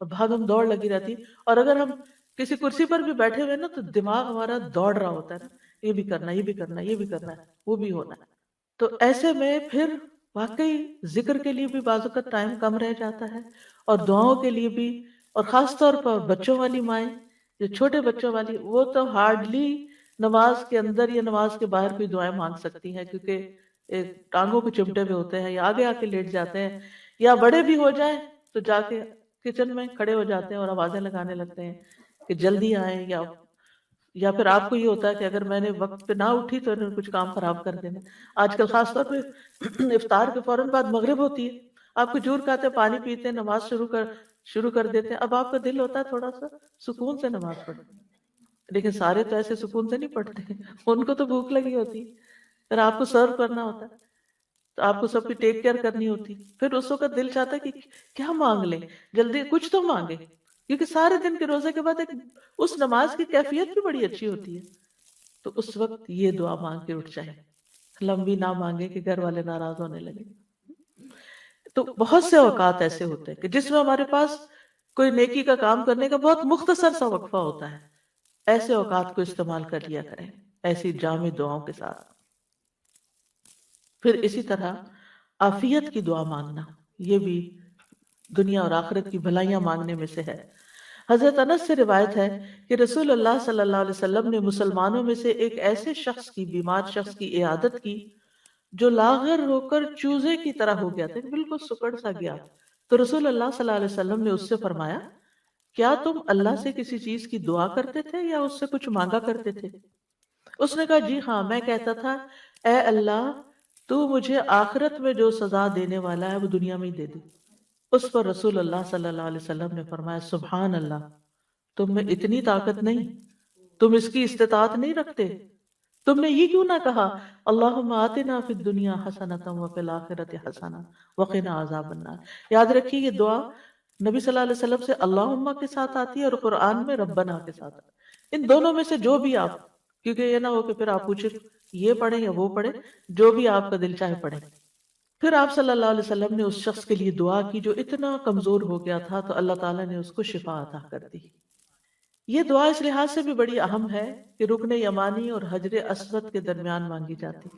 اور بھاگم دوڑ لگی رہتی ہے۔ اور اگر ہم کسی کرسی پر بھی بیٹھے ہوئے نا تو دماغ ہمارا دوڑ رہا ہوتا ہے نا، یہ بھی کرنا، یہ بھی کرنا، یہ بھی کرنا ہے، وہ بھی ہونا ہے۔ تو ایسے میں پھر واقعی ذکر کے لیے بھی بعض اوقات ٹائم کم رہ جاتا ہے، اور دعاؤں کے لیے بھی، اور خاص طور پر بچوں والی مائیں، جو چھوٹے بچوں والی، وہ تو ہارڈلی نماز کے اندر یا نماز کے باہر کوئی دعائیں مانگ سکتی ہیں، کیونکہ ٹانگوں پہ چمٹے ہوئے ہوتے ہیں، یا آگے آ کے لیٹ جاتے ہیں، یا بڑے بھی ہو جائیں تو جا کے کچن میں کھڑے ہو جاتے ہیں اور آوازیں لگانے لگتے ہیں کہ جلدی آئیں، یا پھر آپ کو یہ ہوتا ہے کہ اگر میں نے وقت پہ نہ اٹھی تو انہوں نے کچھ کام خراب کر دینا۔ آج کل خاص طور پہ افطار کے فوراً بعد مغرب ہوتی ہے، آپ کھجور کھاتے ہیں، پانی پیتے ہیں، نماز شروع کر دیتے ہیں، اب آپ کا دل ہوتا ہے تھوڑا سا سکون سے نماز پڑھیں، لیکن سارے تو ایسے سکون سے نہیں پڑھتے، ان کو تو بھوک لگی ہوتی ہے، پھر آپ کو سرو کرنا ہوتا ہے، تو آپ کو سب کی ٹیک کیئر کرنی ہوتی، پھر اس وقت دل چاہتا ہے کہ کیا مانگ لیں، جلدی کچھ تو مانگے، کیونکہ سارے دن کے روزے کے بعد اس نماز کی کیفیت بھی بڑی اچھی ہوتی ہے۔ تو اس وقت یہ دعا مانگ کے اٹھ جائے، لمبی نہ مانگے کہ گھر والے ناراض ہونے لگے۔ تو بہت سے اوقات ایسے ہوتے ہیں کہ جس میں ہمارے پاس کوئی نیکی کا کام کرنے کا بہت مختصر سا وقفہ ہوتا ہے، ایسے اوقات کو استعمال کر لیا کریں ایسی جامع دعاؤں کے ساتھ۔ پھر اسی طرح عافیت کی دعا مانگنا، یہ بھی دنیا اور آخرت کی بھلائیاں مانگنے میں سے ہے۔ حضرت انس سے روایت ہے کہ رسول اللہ صلی اللہ علیہ وسلم نے مسلمانوں میں سے ایک ایسے شخص کی، بیمار شخص کی عیادت کی جو لاغر ہو کر چوزے کی طرح ہو گیا تھا، بالکل سکڑ سا گیا۔ تو رسول اللہ صلی اللہ علیہ وسلم نے اس سے فرمایا، کیا تم اللہ سے کسی چیز کی دعا کرتے تھے یا اس سے کچھ مانگا کرتے تھے؟ اس نے کہا، جی ہاں، میں کہتا تھا، اے اللہ، تو مجھے آخرت میں جو سزا دینے والا ہے وہ دنیا میں ہی دے دے۔ اس پر رسول اللہ صلی اللہ علیہ وسلم نے فرمایا، سبحان اللہ، تم میں اتنی طاقت نہیں، تم اس کی استطاعت نہیں رکھتے، تم نے یہ کیوں نہ کہا، اللہم آتنا فی الدنیا حسنۃ وفی الآخرۃ حسنہ وقنا عذاب النار۔ یاد رکھیے یہ دعا نبی صلی اللہ علیہ وسلم سے اللہم کے ساتھ آتی ہے اور قرآن میں ربنا کے ساتھ آتی ہے۔ ان دونوں میں سے جو بھی آپ، کیونکہ یہ نہ ہو کہ پھر آپ پوچھیں یہ پڑھیں یا وہ پڑھیں، جو بھی آپ کا دل چاہے پڑھیں۔ پھر آپ صلی اللہ علیہ وسلم نے اس شخص کے لیے دعا کی جو اتنا کمزور ہو گیا تھا، تو اللہ تعالیٰ نے اس کو شفا عطا کر دی۔ یہ دعا اس لحاظ سے بھی بڑی اہم ہے کہ رکن یمانی اور حجر اسود کے درمیان مانگی جاتی،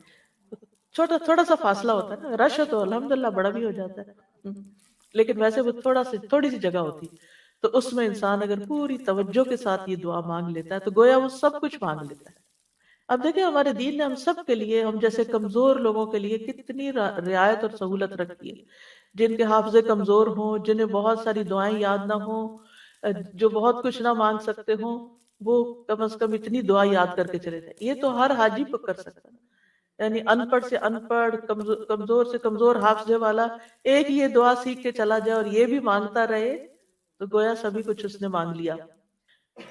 چھوٹا تھوڑا سا فاصلہ ہوتا ہے نا، رش ہو تو الحمدللہ بڑا بھی ہو جاتا ہے، لیکن ویسے وہ تھوڑی سی جگہ ہوتی، تو اس میں انسان اگر پوری توجہ کے ساتھ یہ دعا مانگ لیتا ہے تو گویا وہ سب کچھ مانگ لیتا ہے۔ اب دیکھیں ہمارے دین نے ہم سب کے لیے، ہم جیسے کمزور لوگوں کے لیے کتنی رعایت اور سہولت رکھی ہے، جن کے حافظے کمزور ہوں، جنہیں بہت ساری دعائیں یاد نہ ہوں، جو بہت کچھ نہ مانگ سکتے ہوں، وہ کم از کم اتنی دعا یاد کر کے چلے جائیں۔ یہ تو ہر حاجی پہ کر سکتا ہے، یعنی ان پڑھ سے ان پڑھ، کمزور سے کمزور حافظے والا ایک یہ دعا سیکھ کے چلا جائے اور یہ بھی مانگتا رہے تو گویا سبھی کچھ اس نے مانگ لیا۔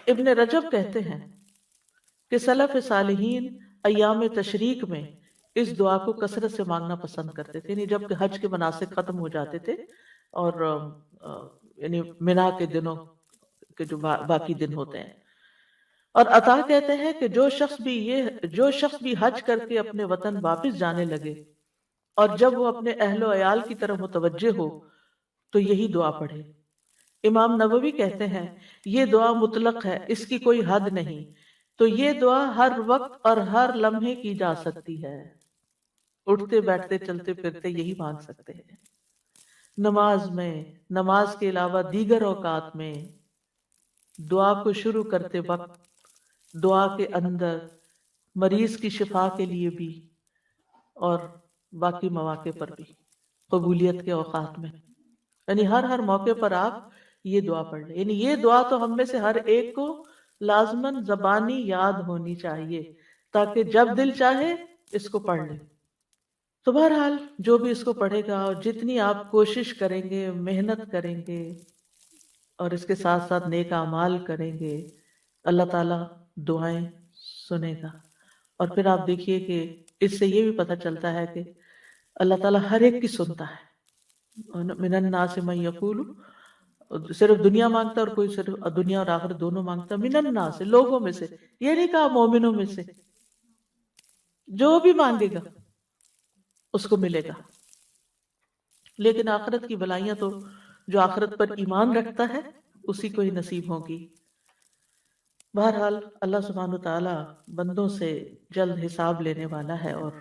ابن رجب کہتے ہیں کہ سلف صالحین ایام تشریق میں اس دعا کو کثرت سے مانگنا پسند کرتے تھے، یعنی جب کہ حج کے مناسک ختم ہو جاتے تھے اور یعنی منا کے دنوں کے جو باقی دن ہوتے ہیں۔ اور عطا کہتے ہیں کہ جو شخص بھی حج کر کے اپنے وطن واپس جانے لگے اور جب وہ اپنے اہل و عیال کی طرف متوجہ ہو تو یہی دعا پڑھے۔ امام نووی کہتے ہیں یہ دعا مطلق ہے، اس کی کوئی حد نہیں، تو یہ دعا ہر وقت اور ہر لمحے کی جا سکتی ہے، اٹھتے بیٹھتے چلتے پھرتے یہی مانگ سکتے ہیں۔ نماز میں، نماز کے علاوہ دیگر اوقات میں، دعا کو شروع کرتے وقت، دعا کے اندر، مریض کی شفا کے لیے بھی، اور باقی مواقع پر بھی، قبولیت کے اوقات میں، یعنی ہر موقع پر آپ یہ دعا پڑھ لیں۔ یعنی یہ دعا تو ہم میں سے ہر ایک کو لازماً زبانی یاد ہونی چاہیے تاکہ جب دل چاہے اس کو پڑھ لیں۔ تو بہرحال جو بھی اس کو پڑھے گا اور جتنی آپ کوشش کریں گے، محنت کریں گے اور اس کے ساتھ ساتھ نیک اعمال کریں گے، اللہ تعالیٰ دعائیں سنے گا۔ اور پھر آپ دیکھیے کہ اس سے یہ بھی پتہ چلتا ہے کہ اللہ تعالیٰ ہر ایک کی سنتا ہے. من الناس من یقول، صرف دنیا مانگتا ہے اور کوئی صرف دنیا اور آخرت دونوں مانگتا ہے. من الناس، لوگوں میں سے، یہ نہیں کہا مومنوں میں سے. جو بھی مانگے گا اس کو ملے گا. لیکن آخرت کی بلائیاں تو جو آخرت پر ایمان رکھتا ہے اسی کو ہی نصیب ہوگی. بہرحال اللہ سبحانہ وتعالی بندوں سے جلد حساب لینے والا ہے، اور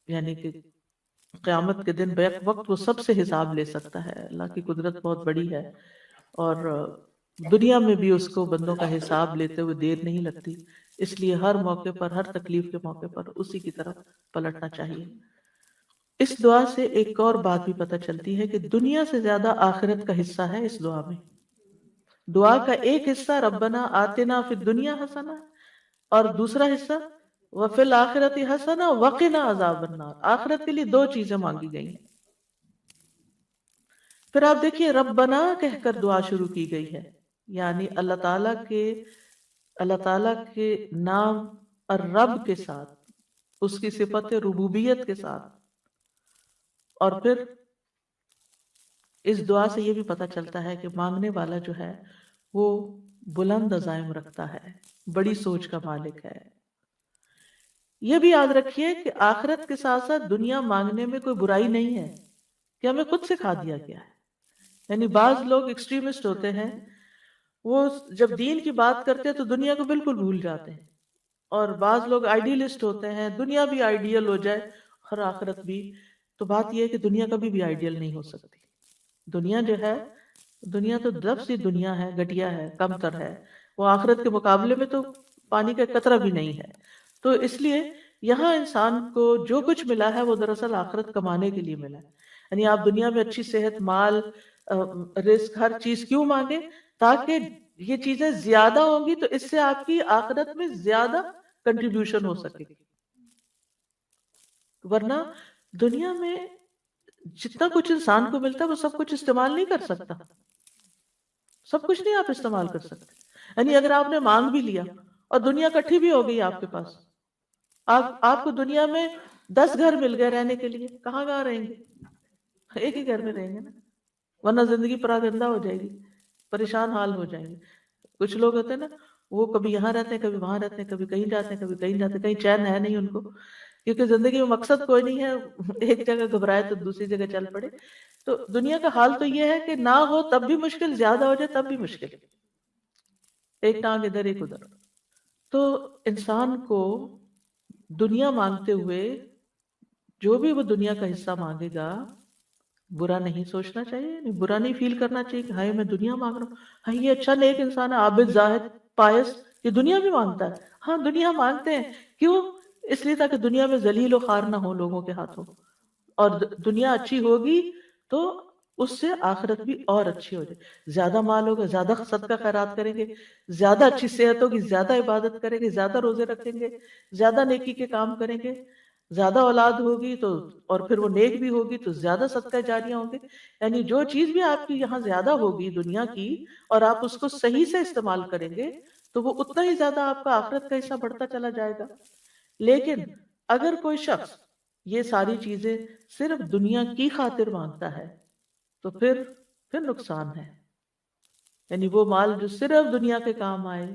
یعنی کہ قیامت کے دن بیک وقت وہ سب سے حساب لے سکتا ہے. اللہ کی قدرت بہت بڑی ہے، اور دنیا میں بھی اس کو بندوں کا حساب لیتے ہوئے دیر نہیں لگتی. اس لیے ہر موقع پر، ہر تکلیف کے موقع پر اسی کی طرف پلٹنا چاہیے. اس دعا سے ایک اور بات بھی پتہ چلتی ہے کہ دنیا سے زیادہ آخرت کا حصہ ہے اس دعا میں. دعا کا ایک حصہ ربنا آتنا فی الدنیا حسنہ، اور دوسرا حصہ وفی الآخرت حسنہ وقنا عذاب النار. آخرت کے لیے دو چیزیں مانگی گئی ہیں. پھر آپ دیکھیے ربنا کہہ کر دعا شروع کی گئی ہے، یعنی اللہ تعالیٰ کے نام الرب کے ساتھ، اس کی صفت ربوبیت کے ساتھ. اور پھر اس دعا سے یہ بھی پتہ چلتا ہے کہ مانگنے والا جو ہے وہ بلند عزائم رکھتا ہے، بڑی سوچ کا مالک ہے. یہ بھی یاد رکھیے کہ آخرت کے ساتھ ساتھ دنیا مانگنے میں کوئی برائی نہیں ہے، کہ ہمیں خود سکھا دیا گیا ہے. یعنی بعض لوگ ایکسٹریمسٹ ہوتے ہیں، وہ جب دین کی بات کرتے ہیں تو دنیا کو بالکل بھول جاتے ہیں. اور بعض لوگ آئیڈیلسٹ ہوتے ہیں، دنیا بھی آئیڈیل ہو جائے اور آخرت بھی. تو بات یہ ہے کہ دنیا کبھی بھی آئیڈیل نہیں ہو سکتی. دنیا جو ہے، دنیا تو دب سی دنیا ہے، گھٹیا ہے، کم تر ہے. وہ آخرت کے مقابلے میں تو پانی کا قطرہ بھی نہیں ہے. تو اس لیے یہاں انسان کو جو کچھ ملا ہے وہ دراصل آخرت کمانے کے لیے ملا ہے. یعنی آپ دنیا میں اچھی صحت، مال، رزق، ہر چیز کیوں مانگے؟ تاکہ یہ چیزیں زیادہ ہوں گی تو اس سے آپ کی آخرت میں زیادہ کنٹریبیوشن ہو سکے گی. ورنہ دنیا میں جتنا کچھ انسان کو ملتا ہے وہ سب کچھ استعمال نہیں کر سکتا. سب کچھ نہیں آپ استعمال کر سکتے. یعنی اگر آپ نے مانگ بھی لیا اور دنیا کٹھی بھی ہو گئی آپ کے پاس، آپ کو دنیا میں 10 گھر مل گئے رہنے کے لیے، کہاں کہاں رہیں گے؟ ایک ہی گھر میں رہیں گے نا. ورنہ زندگی پراگندہ ہو جائے گی، پریشان حال ہو جائیں گے. کچھ لوگ ہوتے ہیں نا، وہ کبھی یہاں رہتے ہیں، کبھی وہاں رہتے ہیں، کبھی کہیں جاتے ہیں، کبھی کہیں جاتے ہیں. کہیں چین ہے نہیں ان کو، کیونکہ زندگی میں مقصد کوئی نہیں ہے. ایک جگہ گھبرائے تو دوسری جگہ چل پڑے. تو دنیا کا حال تو یہ ہے کہ نہ ہو تب بھی مشکل، زیادہ ہو جائے تب بھی مشکل. ایک ٹانگ ادھر ایک ادھر. تو انسان کو دنیا مانگتے ہوئے جو بھی وہ دنیا کا حصہ مانگے گا برا نہیں سوچنا چاہیے، برا نہیں فیل کرنا چاہیے کہ ہائے میں دنیا مانگ رہا ہوں، ہاں یہ اچھا نیک انسان ہے، عابد، زاہد، پائس، یہ دنیا بھی مانگتا ہے. ہاں دنیا مانگتے ہیں، کیوں؟ اس لیے تاکہ دنیا میں ذلیل و خوار نہ ہو لوگوں کے ہاتھوں. اور دنیا اچھی ہوگی تو اس سے آخرت بھی اور اچھی ہو جائے. زیادہ مال ہوگا، زیادہ صدقہ خیرات کریں گے، زیادہ اچھی صحت ہوگی، زیادہ عبادت کریں گے، زیادہ روزے رکھیں گے، زیادہ نیکی کے کام کریں گے. زیادہ اولاد ہوگی تو، اور پھر وہ نیک بھی ہوگی تو زیادہ صدقہ جاریہ ہوں گے. یعنی جو چیز بھی آپ کی یہاں زیادہ ہوگی دنیا کی، اور آپ اس کو صحیح سے استعمال کریں گے تو وہ اتنا ہی زیادہ آپ کا آخرت کا حصہ بڑھتا چلا جائے گا. لیکن اگر کوئی شخص یہ ساری چیزیں صرف دنیا کی خاطر مانگتا ہے تو پھر نقصان ہے. یعنی وہ مال جو صرف دنیا کے کام آئے،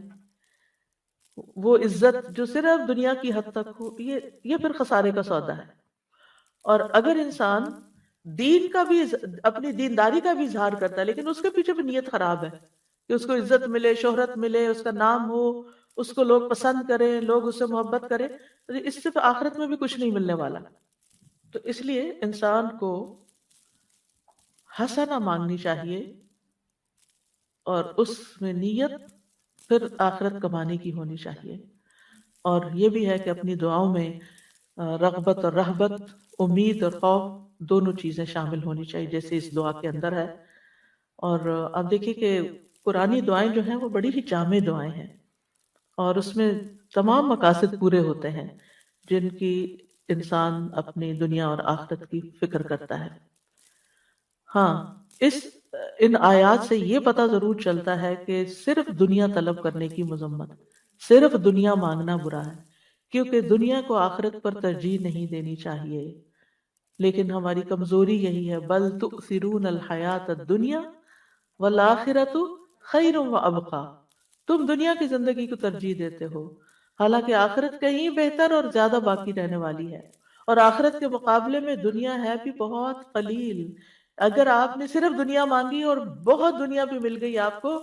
وہ عزت جو صرف دنیا کی حد تک ہو، یہ پھر خسارے کا سودا ہے. اور اگر انسان دین کا بھی، اپنی دینداری کا بھی اظہار کرتا ہے لیکن اس کے پیچھے بھی نیت خراب ہے کہ اس کو عزت ملے، شہرت ملے، اس کا نام ہو، اس کو لوگ پسند کریں، لوگ اس سے محبت کریں، تو اس سے تو آخرت میں بھی کچھ نہیں ملنے والا. تو اس لیے انسان کو حسنہ مانگنی چاہیے، اور اس میں نیت پھر آخرت کمانے کی ہونی چاہیے. اور یہ بھی ہے کہ اپنی دعاؤں میں رغبت اور رہبت، امید اور خوف دونوں چیزیں شامل ہونی چاہیے جیسے اس دعا کے اندر ہے. اور آپ دیکھیے کہ قرآنی دعائیں جو ہیں وہ بڑی ہی جامع دعائیں ہیں، اور اس میں تمام مقاصد پورے ہوتے ہیں جن کی انسان اپنی دنیا اور آخرت کی فکر کرتا ہے. ہاں ان آیات سے یہ پتہ ضرور چلتا ہے کہ صرف دنیا طلب کرنے کی مذمت، صرف دنیا مانگنا برا ہے، کیونکہ دنیا کو آخرت پر ترجیح نہیں دینی چاہیے، لیکن ہماری کمزوری یہی ہے، بل تؤثرون الحیات الدنیا والآخرت خیر و ابقا، تم دنیا کی زندگی کو ترجیح دیتے ہو، حالانکہ آخرت کہیں بہتر اور زیادہ باقی رہنے والی ہے، اور آخرت کے مقابلے میں دنیا ہے بھی بہت قلیل۔ اگر آپ نے صرف دنیا مانگی اور بہت دنیا بھی مل گئی آپ کو،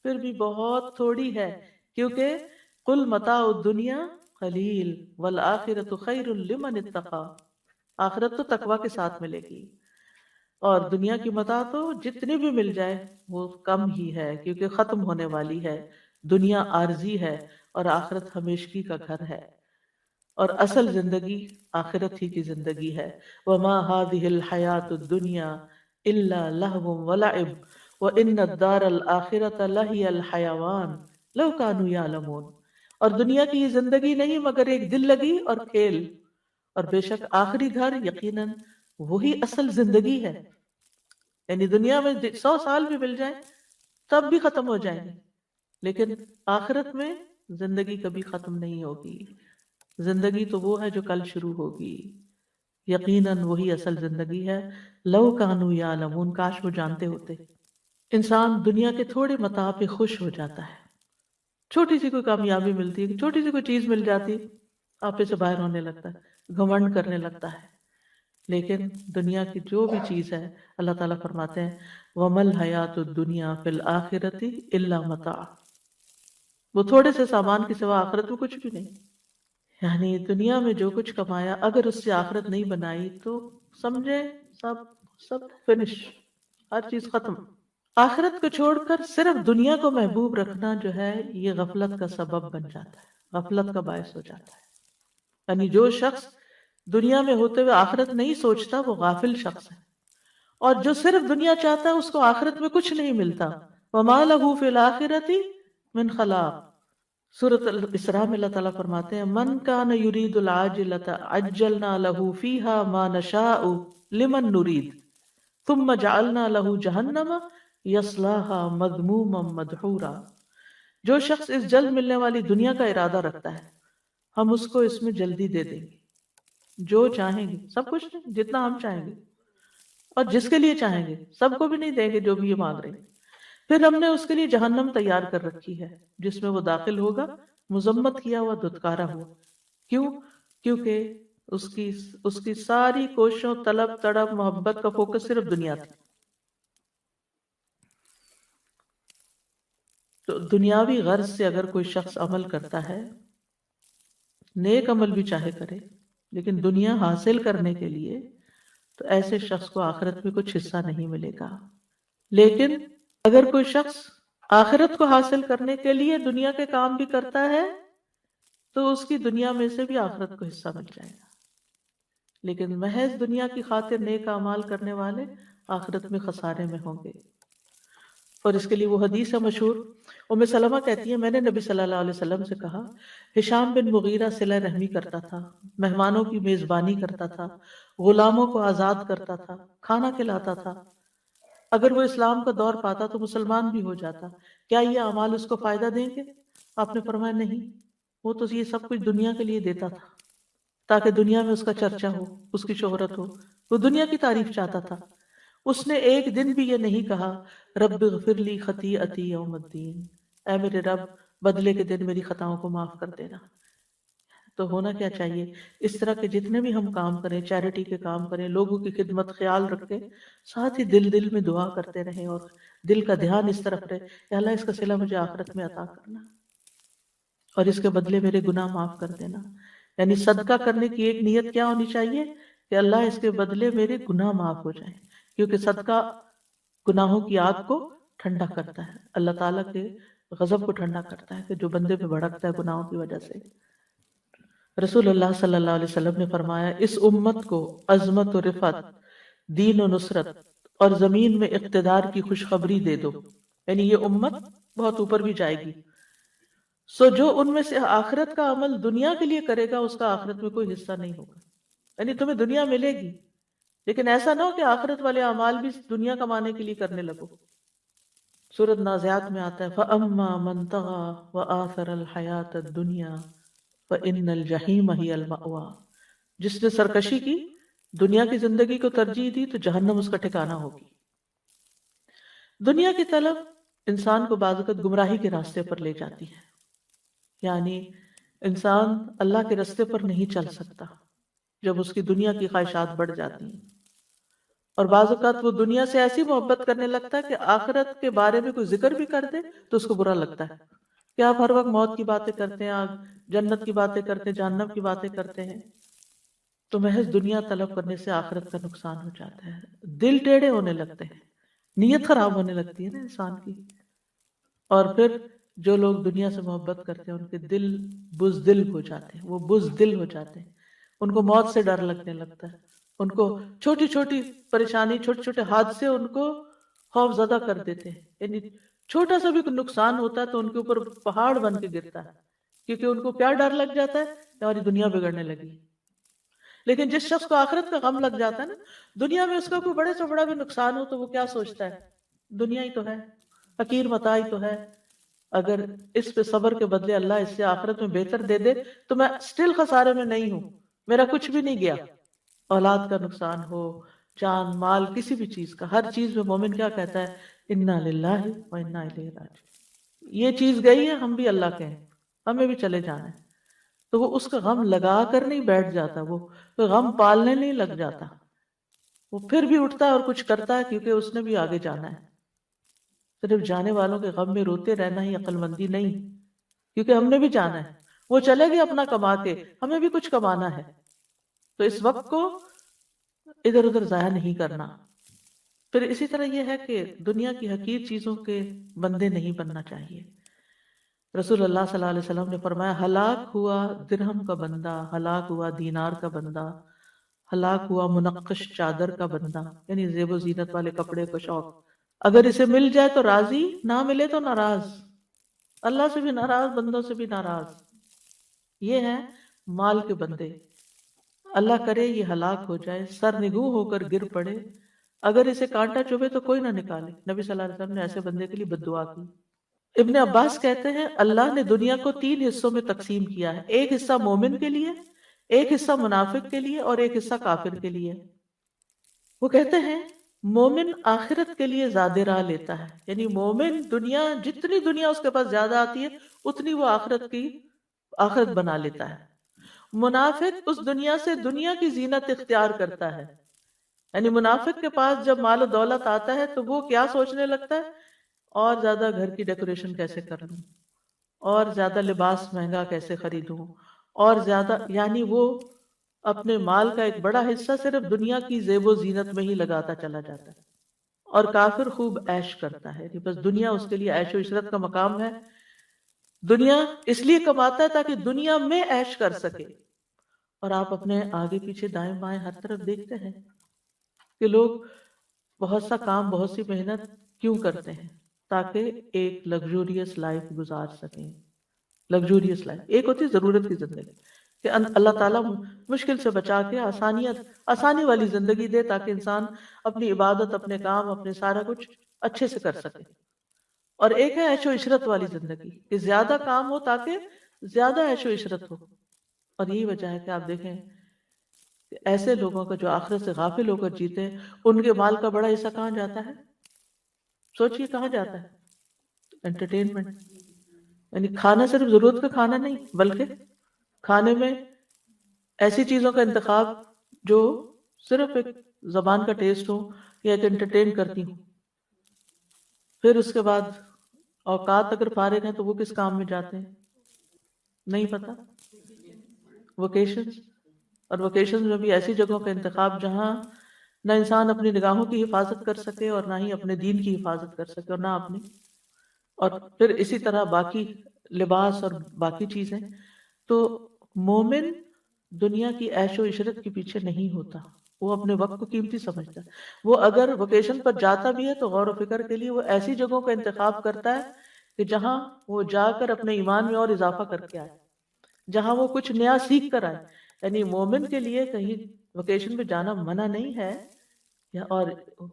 پھر بھی بہت تھوڑی ہے، کیونکہ قل متاع الدنیا قلیل والآخرت خیر لمن اتقى، آخرت تو تقوی کے ساتھ ملے گی، اور دنیا کی متاع تو جتنی بھی مل جائے وہ کم ہی ہے، کیونکہ ختم ہونے والی ہے، دنیا عارضی ہے اور آخرت ہمیشگی کا گھر ہے، اور اصل زندگی آخرت ہی کی زندگی ہے۔ وما هذه الحیات الدنیا الا لہو ولعب وان الدار الآخرۃ لہی الحیوان لو کانوا یعلمون، اور دنیا کی یہ زندگی نہیں مگر ایک دل لگی اور کھیل، اور بے شک آخری گھر یقیناً وہی اصل زندگی ہے۔ یعنی دنیا میں 100 سال بھی مل جائیں تب بھی ختم ہو جائیں گے، لیکن آخرت میں زندگی کبھی ختم نہیں ہوگی، زندگی تو وہ ہے جو کل شروع ہوگی، یقیناً وہی اصل زندگی ہے۔ لو کانوا یعلمون، کاش وہ جانتے ہوتے۔ انسان دنیا کے تھوڑے متاع پہ خوش ہو جاتا ہے، چھوٹی سی کوئی کامیابی ملتی ہے، چھوٹی سی کوئی چیز مل جاتی، آپے سے باہر ہونے لگتا ہے، گھمنڈ کرنے لگتا ہے۔ لیکن دنیا کی جو بھی چیز ہے، اللہ تعالیٰ فرماتے ہیں وَمَا الْحَيَاةُ الدُّنْيَا فِي الْآخِرَةِ إِلَّا مَتَاعٌ، وہ تھوڑے سے سامان کے سوا آخرت میں کچھ بھی نہیں۔ یعنی دنیا میں جو کچھ کمایا اگر اس سے آخرت نہیں بنائی تو سمجھے سب سب فنش، ہر چیز ختم۔ آخرت کو چھوڑ کر صرف دنیا کو محبوب رکھنا جو ہے یہ غفلت کا سبب بن جاتا ہے، غفلت کا باعث ہو جاتا ہے۔ یعنی جو شخص دنیا میں ہوتے ہوئے آخرت نہیں سوچتا وہ غافل شخص ہے، اور جو صرف دنیا چاہتا ہے اس کو آخرت میں کچھ نہیں ملتا۔ وَمَا لَهُ فِي الْآخِرَةِ مِنْ خَلَاقٍ، سورۃ الاسراء میں اللہ تعالیٰ فرماتے ہیں من کان یرید العاجلۃ عجلنا له فیہا ما نشاء لمن نرید ثم جعلنا له جہنم یصلاها مذموما مدحورا، جو شخص اس جلد ملنے والی دنیا کا ارادہ رکھتا ہے ہم اس کو اس میں جلدی دے دیں گے، جو چاہیں گے، سب کچھ نہیں، جتنا ہم چاہیں گے اور جس کے لیے چاہیں گے، سب کو بھی نہیں دیں گے جو بھی یہ مانگ رہے ہیں۔ پھر ہم نے اس کے لیے جہنم تیار کر رکھی ہے جس میں وہ داخل ہوگا مذمت کیا ہوا، دھتکارا ہوا۔ کیوں؟ کیونکہ اس کی ساری کوششوں، طلب تڑپ، محبت کا فوکس صرف دنیا تھی۔ تو دنیاوی غرض سے اگر کوئی شخص عمل کرتا ہے، نیک عمل بھی چاہے کرے، لیکن دنیا حاصل کرنے کے لیے، تو ایسے شخص کو آخرت میں کچھ حصہ نہیں ملے گا۔ لیکن اگر کوئی شخص آخرت کو حاصل کرنے کے لیے دنیا کے کام بھی کرتا ہے تو اس کی دنیا میں سے بھی آخرت کو حصہ مل جائے گا، لیکن محض دنیا کی خاطر نیک اعمال کرنے والے آخرت میں خسارے میں ہوں گے۔ اور اس کے لیے وہ حدیث ہے مشہور، ام سلمہ کہتی ہے میں نے نبی صلی اللہ علیہ وسلم سے کہا ہشام بن مغیرہ صلہ رحمی کرتا تھا، مہمانوں کی میزبانی کرتا تھا، غلاموں کو آزاد کرتا تھا، کھانا کھلاتا تھا، اگر وہ اسلام کا دور پاتا تو مسلمان بھی ہو جاتا، کیا یہ اعمال اس کو فائدہ دیں گے؟ آپ نے فرمایا نہیں، وہ تو یہ سب کچھ دنیا کے لیے دیتا تھا تاکہ دنیا میں اس کا چرچا ہو، اس کی شہرت ہو، وہ دنیا کی تعریف چاہتا تھا۔ اس نے ایک دن بھی یہ نہیں کہا رب اغفر لی خطیئتی یوم الدین، اے میرے رب بدلے کے دن میری خطاؤں کو معاف کر دینا۔ تو ہونا کیا چاہیے، اس طرح کے جتنے بھی ہم کام کریں، چیریٹی کے کام کریں، لوگوں کی خدمت خیال رکھیں، ساتھ ہی دل میں دعا کرتے رہیں اور دل کا دھیان اس طرف رہے کہ اللہ اس کا صلہ مجھے آخرت میں عطا کرنا اور اس کے بدلے میرے گناہ معاف کر دینا۔ یعنی صدقہ کرنے کی ایک نیت کیا ہونی چاہیے کہ اللہ اس کے بدلے میرے گناہ معاف ہو جائیں، کیونکہ صدقہ گناہوں کی آگ کو ٹھنڈا کرتا ہے، اللہ تعالیٰ کے غضب کو ٹھنڈا کرتا ہے کہ جو بندے میں بھڑکتا ہے گناہوں کی وجہ سے۔ رسول اللہ صلی اللہ علیہ وسلم نے فرمایا اس امت کو عظمت و رفعت، دین و نصرت اور زمین میں اقتدار کی خوشخبری دے دو، یعنی یہ امت بہت اوپر بھی جائے گی۔ سو جو ان میں سے آخرت کا عمل دنیا کے لیے کرے گا اس کا آخرت میں کوئی حصہ نہیں ہوگا۔ یعنی تمہیں دنیا ملے گی لیکن ایسا نہ ہو کہ آخرت والے اعمال بھی دنیا کمانے کے لیے کرنے لگو۔ سورۃ نازعات میں آتا ہے فَأَمَّا مَن طَغَىٰ وَآثَرَ الْحَيَاةَ الدُّنْيَا فإن الجحیم ہی المأویٰ، جس نے سرکشی کی، دنیا کی زندگی کو ترجیح دی، تو جہنم اس کا ٹھکانہ ہوگی۔ دنیا کی طلب انسان کو بعض اوقات گمراہی کے راستے پر لے جاتی ہے، یعنی انسان اللہ کے راستے پر نہیں چل سکتا جب اس کی دنیا کی خواہشات بڑھ جاتی ہیں، اور بعض اوقات وہ دنیا سے ایسی محبت کرنے لگتا ہے کہ آخرت کے بارے میں کوئی ذکر بھی کر دے تو اس کو برا لگتا ہے کہ آپ ہر وقت موت کی باتیں کرتے ہیں، آپ جنت کی باتیں کرتے ہیں، جہنم کی باتیں کرتے ہیں۔ تو محض دنیا طلب کرنے سے آخرت کا نقصان ہو جاتا ہے، دل ٹیڑھے ہونے لگتے ہیں، نیت خراب ہونے لگتی ہے نا انسان کی۔ اور پھر جو لوگ دنیا سے محبت کرتے ہیں ان کے دل بزدل ہو جاتے ہیں، وہ بزدل ہو جاتے ہیں، ان کو موت سے ڈر لگنے لگتا ہے، ان کو چھوٹی چھوٹی پریشانی، چھوٹے چھوٹے حادثے ان کو خوف زدہ کر دیتے ہیں، یعنی چھوٹا سا بھی کوئی نقصان ہوتا ہے تو ان کے اوپر پہاڑ بن کے گرتا ہے، کیونکہ ان کو کیا ڈر لگ جاتا ہے کہ ہماری دنیا بگڑنے لگی۔ لیکن جس شخص کو آخرت کا غم لگ جاتا ہے نا، دنیا میں اس کا کوئی بڑے سے بڑا بھی نقصان ہو تو وہ کیا سوچتا ہے، دنیا ہی تو ہے، حقیر متاع ہی تو ہے، اگر اس پہ صبر کے بدلے اللہ اس سے آخرت میں بہتر دے دے تو میں سٹل خسارے میں نہیں ہوں، میرا کچھ بھی نہیں گیا۔ اولاد کا نقصان ہو، جان مال، کسی بھی چیز کا، ہر چیز میں مومن کیا کہتا ہے، انا للہ و انا الیہ راجعون، یہ چیز گئی ہے، ہم بھی اللہ کے ہیں، ہمیں بھی چلے جانا ہے۔ تو وہ اس کا غم لگا کر نہیں بیٹھ جاتا، وہ غم پالنے نہیں لگ جاتا، وہ پھر بھی اٹھتا ہے اور کچھ کرتا ہے کیونکہ اس نے بھی آگے جانا ہے۔ صرف جانے والوں کے غم میں روتے رہنا ہی عقل مندی نہیں، کیونکہ ہم نے بھی جانا ہے، وہ چلے گئے اپنا کما کے، ہمیں بھی کچھ کمانا ہے، تو اس وقت کو ادھر ادھر ضائع نہیں کرنا۔ پھر اسی طرح یہ ہے کہ دنیا کی حقیر چیزوں کے بندے نہیں بننا چاہیے۔ رسول اللہ صلی اللہ علیہ وسلم نے فرمایا، ہلاک ہوا درہم کا بندہ، ہلاک ہوا دینار کا بندہ، ہلاک ہوا منقش چادر کا بندہ، یعنی زیب و زینت والے کپڑے کا شوق، اگر اسے مل جائے تو راضی، نہ ملے تو ناراض، اللہ سے بھی ناراض، بندوں سے بھی ناراض۔ یہ ہیں مال کے بندے، اللہ کرے یہ ہلاک ہو جائے، سر نگوں ہو کر گر پڑے، اگر اسے کانٹا چبھے تو کوئی نہ نکالے۔ نبی صلی اللہ علیہ وسلم نے ایسے بندے کے لیے بد دعا کی۔ ابن عباس کہتے ہیں اللہ نے دنیا کو 3 حصوں میں تقسیم کیا ہے، ایک حصہ مومن کے لیے، ایک حصہ منافق کے لیے، اور ایک حصہ کافر کے لیے۔ وہ کہتے ہیں مومن آخرت کے لیے زیادہ راہ لیتا ہے، یعنی مومن دنیا، جتنی دنیا اس کے پاس زیادہ آتی ہے اتنی وہ آخرت بنا لیتا ہے۔ منافق اس دنیا سے دنیا کی زینت اختیار کرتا ہے، یعنی منافق کے پاس جب مال و دولت آتا ہے تو وہ کیا سوچنے لگتا ہے، اور زیادہ گھر کی ڈیکوریشن کیسے کر لوں، اور زیادہ لباس مہنگا کیسے خریدوں، اور زیادہ، یعنی وہ اپنے مال کا ایک بڑا حصہ صرف دنیا کی زیب و زینت میں ہی لگاتا چلا جاتا ہے۔ اور کافر خوب عیش کرتا ہے، بس دنیا اس کے لیے عیش و عشرت کا مقام ہے، دنیا اس لیے کماتا ہے تاکہ دنیا میں عیش کر سکے۔ اور آپ اپنے آگے پیچھے دائیں بائیں ہر طرف دیکھتے ہیں کہ لوگ بہت سا کام، بہت سی محنت کیوں کرتے ہیں، تاکہ ایک لگزوریس لائف گزار سکیں۔ لگزوریس لائف ایک ہوتی ضرورت کی زندگی کہ اللہ تعالیٰ مشکل سے بچا کے آسانی والی زندگی دے تاکہ انسان اپنی عبادت، اپنے کام، اپنے سارا کچھ اچھے سے کر سکے۔ اور ایک ہے عیش و عشرت والی زندگی کہ زیادہ کام ہو تاکہ زیادہ عیش و عشرت ہو۔ اور یہی وجہ ہے کہ آپ دیکھیں کہ ایسے لوگوں کا جو آخرت سے غافل ہو کر جیتے ہیں، ان کے مال کا بڑا حصہ کہاں جاتا ہے؟ سوچئے کہاں جاتا ہے؟ انٹرٹینمنٹ، یعنی کھانا صرف ضرورت کا کھانا نہیں، بلکہ کھانے میں ایسی چیزوں کا انتخاب جو صرف ایک زبان کا ٹیسٹ ہو یا ایک انٹرٹین کرتی ہوں۔ پھر اس کے بعد اوقات اگر فارغ ہیں تو وہ کس کام میں جاتے ہیں نہیں پتا، ووکیشنز، اور ووکیشنز میں بھی ایسی جگہوں کا انتخاب جہاں نہ انسان اپنی نگاہوں کی حفاظت کر سکے اور نہ ہی اپنے دین کی حفاظت کر سکے اور نہ اپنی، اور پھر اسی طرح باقی لباس اور باقی چیزیں۔ تو مومن دنیا کی عیش و عشرت کے پیچھے نہیں ہوتا، وہ اپنے وقت کو قیمتی سمجھتا ہے۔ وہ اگر ووکیشن پر جاتا بھی ہے تو غور و فکر کے لیے وہ ایسی جگہوں کا انتخاب کرتا ہے کہ جہاں وہ جا کر اپنے ایمان میں اور اضافہ کر کے آئے، جہاں وہ کچھ نیا سیکھ کر آئے۔ یعنی مومن کے لیے کہیں ووکیشن پہ جانا منع نہیں ہے، اور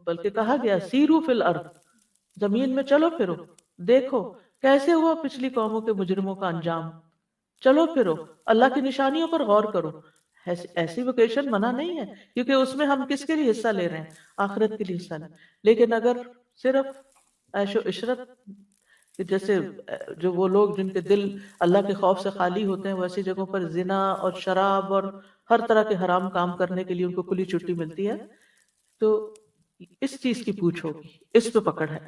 بلکہ کہا گیا سیرو فی الارض، زمین میں چلو پھرو، دیکھو کیسے ہوا پچھلی قوموں کے مجرموں کا انجام، چلو پھرو، اللہ کی نشانیوں پر غور کرو. ایسی ویکیشن منع نہیں ہے، کیونکہ اس میں ہم کس کے لیے حصہ لے رہے ہیں؟ آخرت کے لیے حصہ لیں. لیکن اگر صرف عیش و عشرت، جیسے جو وہ لوگ جن کے دل اللہ کے خوف سے خالی ہوتے ہیں، وہ ایسی جگہوں پر زنا اور شراب اور ہر طرح کے حرام کام کرنے کے لیے ان کو کھلی چھٹی ملتی ہے، تو اس چیز کی پوچھ ہوگی، اس پہ پکڑ ہے.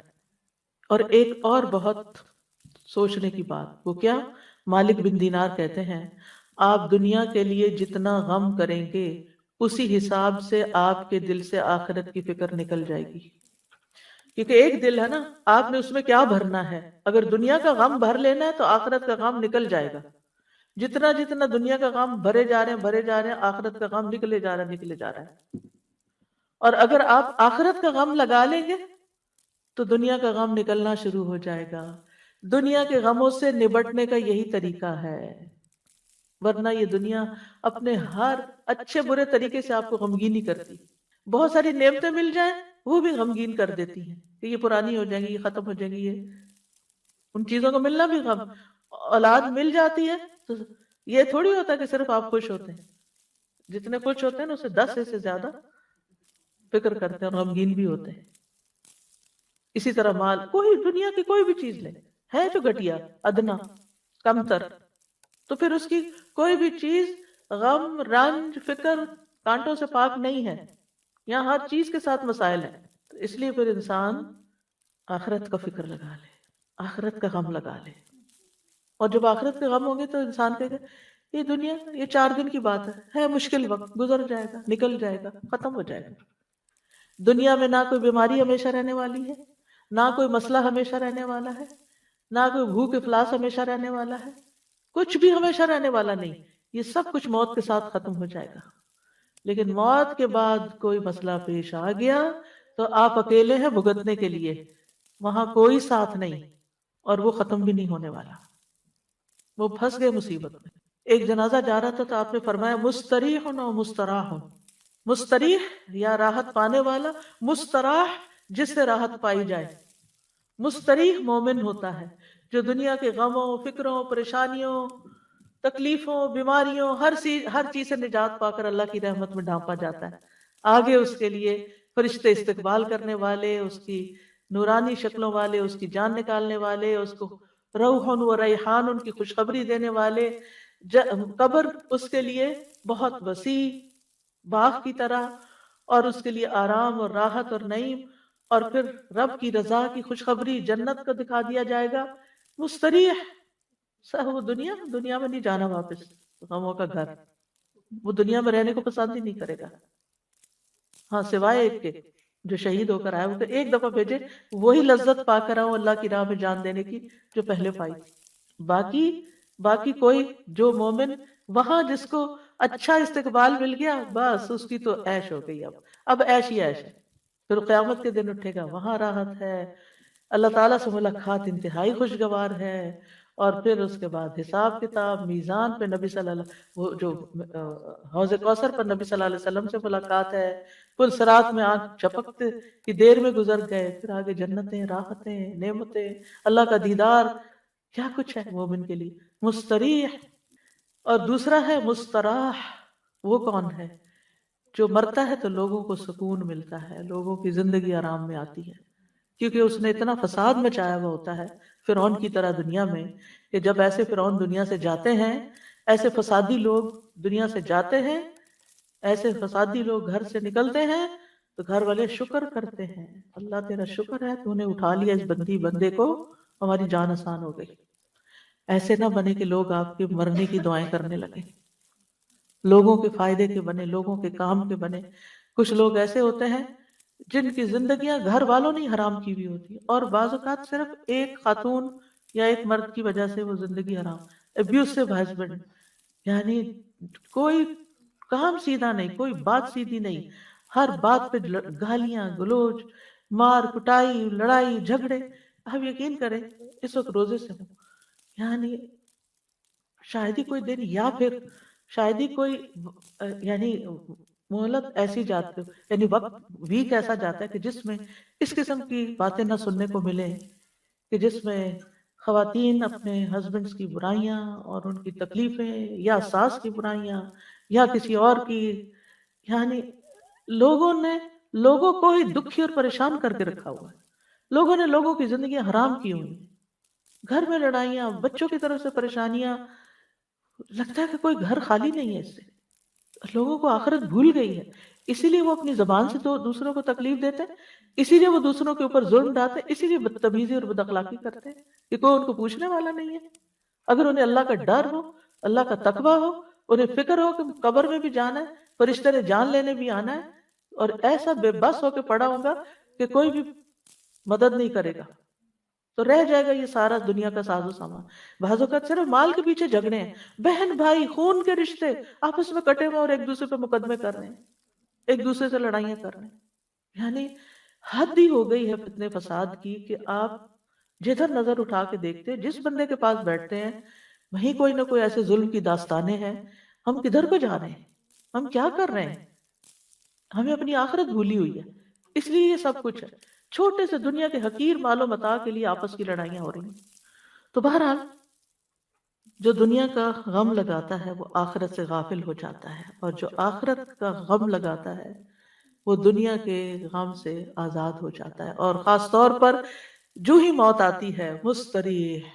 اور ایک اور بہت سوچنے کی بات، وہ کیا؟ مالک بن دینار کہتے ہیں آپ دنیا کے لیے جتنا غم کریں گے اسی حساب سے آپ کے دل سے آخرت کی فکر نکل جائے گی. کیونکہ ایک دل ہے نا، آپ نے اس میں کیا بھرنا ہے. اگر دنیا کا غم بھر لینا ہے تو آخرت کا غم نکل جائے گا. جتنا جتنا دنیا کا غم بھرے جا رہے ہیں بھرے جا رہے ہیں، آخرت کا غم نکلے جا رہا ہے نکلے جا رہا ہے. اور اگر آپ آخرت کا غم لگا لیں گے تو دنیا کا غم نکلنا شروع ہو جائے گا. دنیا کے غموں سے نبٹنے کا یہی طریقہ ہے، ورنہ یہ دنیا اپنے ہر اچھے برے طریقے سے آپ کو غمگین ہی کرتی. بہت ساری نعمتیں مل جائیں وہ بھی غمگین کر دیتی ہیں کہ یہ پرانی ہو جائیں گی، یہ ختم ہو جائیں گی. یہ ان چیزوں کا ملنا بھی غم. اولاد مل جاتی ہے تو یہ تھوڑی ہوتا کہ صرف آپ خوش ہوتے ہیں. جتنے خوش ہوتے ہیں نا، اسے 10 سے زیادہ فکر کرتے ہیں اور غمگین بھی ہوتے ہیں. اسی طرح مال، کوئی دنیا کی کوئی بھی چیز لے، ہے جو گھٹیا، ادنا، کمتر، تو پھر اس کی کوئی بھی چیز غم، رنج، فکر، کانٹوں سے پاک نہیں ہے. یہاں ہر چیز کے ساتھ مسائل ہیں. تو اس لیے پھر انسان آخرت کا فکر لگا لے، آخرت کا غم لگا لے. اور جب آخرت کے غم ہوں گے تو انسان کہے گا یہ دنیا یہ 4 دن کی بات ہے مشکل وقت گزر جائے گا، نکل جائے گا، ختم ہو جائے گا. دنیا میں نہ کوئی بیماری ہمیشہ رہنے والی ہے، نہ کوئی مسئلہ ہمیشہ رہنے والا ہے، نہ کوئی بھوک افلاس ہمیشہ رہنے والا ہے. کچھ بھی ہمیشہ رہنے والا نہیں. یہ سب کچھ موت کے ساتھ ختم ہو جائے گا. لیکن موت کے بعد کوئی مسئلہ پیش آ گیا تو آپ اکیلے ہیں بھگتنے کے لیے، وہاں کوئی ساتھ نہیں، اور وہ ختم بھی نہیں ہونے والا. وہ پھنس گئے مصیبت میں. ایک جنازہ جا رہا تھا تو آپ نے فرمایا مستریح و مستراح. مستریح یا راحت پانے والا، مستراح جس سے راحت پائی جائے. مستریح مومن ہوتا ہے جو دنیا کے غموں، فکروں، پریشانیوں، تکلیفوں، بیماریوں، ہر چیز سے نجات پا کر اللہ کی رحمت میں ڈھانپا جاتا ہے. آگے اس کے لیے فرشتے استقبال کرنے والے، اس کی نورانی شکلوں والے، اس کی جان نکالنے والے، اس کو روح و ریحان ان کی خوشخبری دینے والے. قبر اس کے لیے بہت وسیع باغ کی طرح، اور اس کے لیے آرام اور راحت اور نعیم، اور پھر رب کی رضا کی خوشخبری جنت کو دکھا دیا جائے گا. مستریح وہ دنیا میں نہیں جانا واپس، غموں کا گھر. وہ دنیا میں رہنے کو پسند ہی نہیں کرے گا. ہاں سوائے ایک کے جو شہید ہو کر آئے، وہ ایک دفعہ بھیجے وہی لذت پا کر آؤں اللہ کی راہ میں جان دینے کی جو پہلے پائی. باقی کوئی جو مومن وہاں جس کو اچھا استقبال مل گیا، بس اس کی تو عیش ہو گئی. اب عیش ہی عیش ہے. پھر قیامت کے دن اٹھے گا، وہاں راحت ہے، اللہ تعالیٰ سے ملاقات انتہائی خوشگوار ہے. اور پھر اس کے بعد حساب کتاب، میزان پہ نبی صلی اللہ وہ جو حوض کوثر پر نبی صلی اللہ علیہ وسلم سے ملاقات ہے. پل صراط میں آنکھ جھپکتے کی دیر میں گزر گئے. پھر آگے جنتیں، راحتیں، نعمتیں، اللہ کا دیدار، کیا کچھ ہے مومن کے لیے. مستریح. اور دوسرا ہے مستراح. وہ کون ہے؟ جو مرتا ہے تو لوگوں کو سکون ملتا ہے، لوگوں کی زندگی آرام میں آتی ہے. کیونکہ اس نے اتنا فساد مچایا ہوا ہوتا ہے فرعون کی طرح دنیا میں، کہ جب ایسے فرعون دنیا سے جاتے ہیں، ایسے فسادی لوگ دنیا سے جاتے ہیں، ایسے فسادی لوگ گھر سے نکلتے ہیں، تو گھر والے شکر کرتے ہیں، اللہ تیرا شکر ہے تو نے اٹھا لیا اس بندے کو، ہماری جان آسان ہو گئی. ایسے نہ بنے کہ لوگ آپ کے مرنے کی دعائیں کرنے لگے، لوگوں کے فائدے کے بنے، لوگوں کے کام کے بنے. کچھ لوگ ایسے ہوتے ہیں جن کی زندگیاں گھر والوں نے حرام کی ہوئی ہوتی، اور بعض اوقات صرف ایک خاتون یا ایک مرد کی وجہ سے وہ زندگی حرام. ابیوسو ہسبینڈ، یعنی کوئی کام سیدھا نہیں، کوئی بات سیدھی نہیں، ہر بات پہ گالیاں گلوچ، مار کٹائی، لڑائی جھگڑے. آپ یقین کریں اس وقت روزے سے ہوں، یعنی شاید ہی کوئی دن، یا پھر شاید ہی کوئی یعنی مہلت ایسی جاتی، یعنی وقت ویک ایسا جاتا ہے کہ جس میں اس قسم کی باتیں نہ سننے کو ملیں، کہ جس میں خواتین اپنے ہسبینڈس کی برائیاں اور ان کی تکلیفیں یا ساس کی برائیاں یا کسی اور کی، یعنی لوگوں نے لوگوں کو ہی دکھی اور پریشان کر کے رکھا ہوا ہے. لوگوں نے لوگوں کی زندگی حرام کی ہوئی ہیں. گھر میں لڑائیاں، بچوں کی طرف سے پریشانیاں، لگتا ہے کہ کوئی گھر خالی نہیں ہے اس سے. لوگوں کو آخرت بھول گئی ہے، اسی لیے وہ اپنی زبان سے دوسروں کو تکلیف دیتے ہیں، اسی لیے وہ دوسروں کے اوپر ظلم ڈالتے ہیں، اسی لیے بدتمیزی اور بد اخلاقی کرتے ہیں کہ کوئی ان کو پوچھنے والا نہیں ہے. اگر انہیں اللہ کا ڈر ہو، اللہ کا تقویٰ ہو، انہیں فکر ہو کہ قبر میں بھی جانا ہے، فرشتے نے جان لینے بھی آنا ہے، اور ایسا بے بس ہو کے پڑا ہوگا کہ کوئی بھی مدد نہیں کرے گا، تو رہ جائے گا یہ سارا دنیا کا ساز و سامان. بعض اوقات صرف مال کے پیچھے جھگڑے ہیں، بہن بھائی خون کے رشتے آپس میں کٹے ہوئے اور ایک دوسرے پہ مقدمے کر رہے ہیں، ایک دوسرے سے لڑائیاں کر رہے ہیں. یعنی حد ہی ہو گئی ہے فتنے فساد کی کہ آپ جدھر نظر اٹھا کے دیکھتے ہیں، جس بندے کے پاس بیٹھتے ہیں وہیں کوئی نہ کوئی ایسے ظلم کی داستانیں ہیں. ہم کدھر کو جا رہے ہیں؟ ہم کیا کر رہے ہیں؟ ہمیں اپنی آخرت بھولی ہوئی ہے، اس لیے یہ سب کچھ ہے. چھوٹے سے دنیا کے حقیر مال و متاع کے لیے آپس کی لڑائیاں ہو رہی ہیں. تو بہرحال جو دنیا کا غم لگاتا ہے وہ آخرت سے غافل ہو جاتا ہے، اور جو آخرت کا غم لگاتا ہے وہ دنیا کے غم سے آزاد ہو جاتا ہے. اور خاص طور پر جو ہی موت آتی ہے مستریح.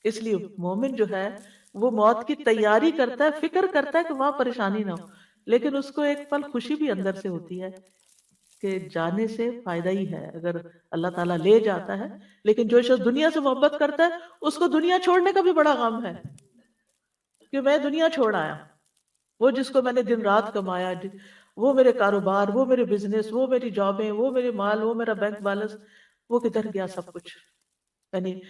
اس لیے مومن جو ہے وہ موت کی تیاری کرتا ہے، فکر کرتا ہے کہ وہاں پریشانی نہ ہو، لیکن اس کو ایک پل خوشی بھی اندر سے ہوتی ہے کہ جانے سے فائدہ ہی ہے اگر اللہ تعالیٰ لے جاتا ہے. لیکن جو شخص دنیا سے محبت کرتا ہے اس کو دنیا چھوڑنے کا بھی بڑا غم ہے کہ میں دنیا چھوڑ آیا. وہ جس کو میں نے دن رات کمایا، وہ میرے کاروبار، وہ میرے بزنس، وہ میری جابیں، وہ میرے مال، وہ میرا بینک بیلنس، وہ کدھر گیا سب کچھ. یعنی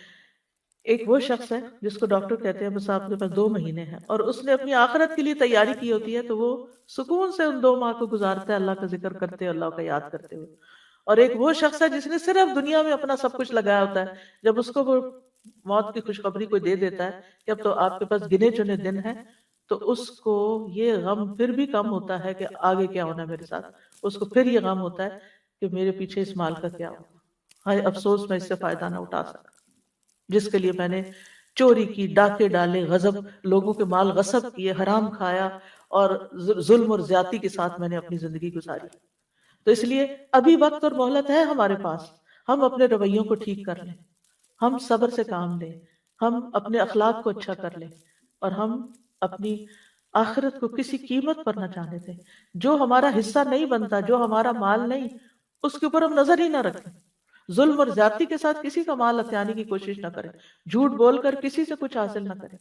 ایک وہ شخص ہے جس کو ڈاکٹر کہتے ہیں بس آپ کے پاس 2 مہینے ہیں، اور اس نے اپنی آخرت کے لیے تیاری کی ہوتی ہے، تو وہ سکون سے ان 2 ماہ کو گزارتا ہے اللہ کا ذکر کرتے، اللہ کا یاد کرتے ہوئے. اور ایک وہ شخص ہے جس نے صرف دنیا میں اپنا سب کچھ لگایا ہوتا ہے، جب اس کو وہ موت کی خوشخبری کوئی دے دیتا ہے کہ اب تو آپ کے پاس گنے چنے دن ہیں، تو اس کو یہ غم پھر بھی کم ہوتا ہے کہ آگے کیا ہونا ہے میرے ساتھ. اس کو پھر یہ غم ہوتا ہے کہ میرے پیچھے اس مال کا کیا ہوگا، ہائے افسوس میں اس سے فائدہ نہ اٹھا سکا جس کے لیے میں نے چوری کی، ڈاکے ڈالے، غضب، لوگوں کے مال غصب کیے، حرام کھایا، اور ظلم اور زیادتی کے ساتھ میں نے اپنی زندگی گزاری. تو اس لیے ابھی وقت اور مہلت ہے ہمارے پاس، ہم اپنے رویوں کو ٹھیک کر لیں، ہم صبر سے کام لیں، ہم اپنے اخلاق کو اچھا کر لیں، اور ہم اپنی آخرت کو کسی قیمت پر نہ جانے دیں. جو ہمارا حصہ نہیں بنتا، جو ہمارا مال نہیں، اس کے اوپر ہم نظر ہی نہ رکھیں. ظلم اور زیادتی کے ساتھ کسی کا مال ہتھیانے کی کوشش نہ کریں، جھوٹ بول کر کسی سے کچھ حاصل نہ کریں،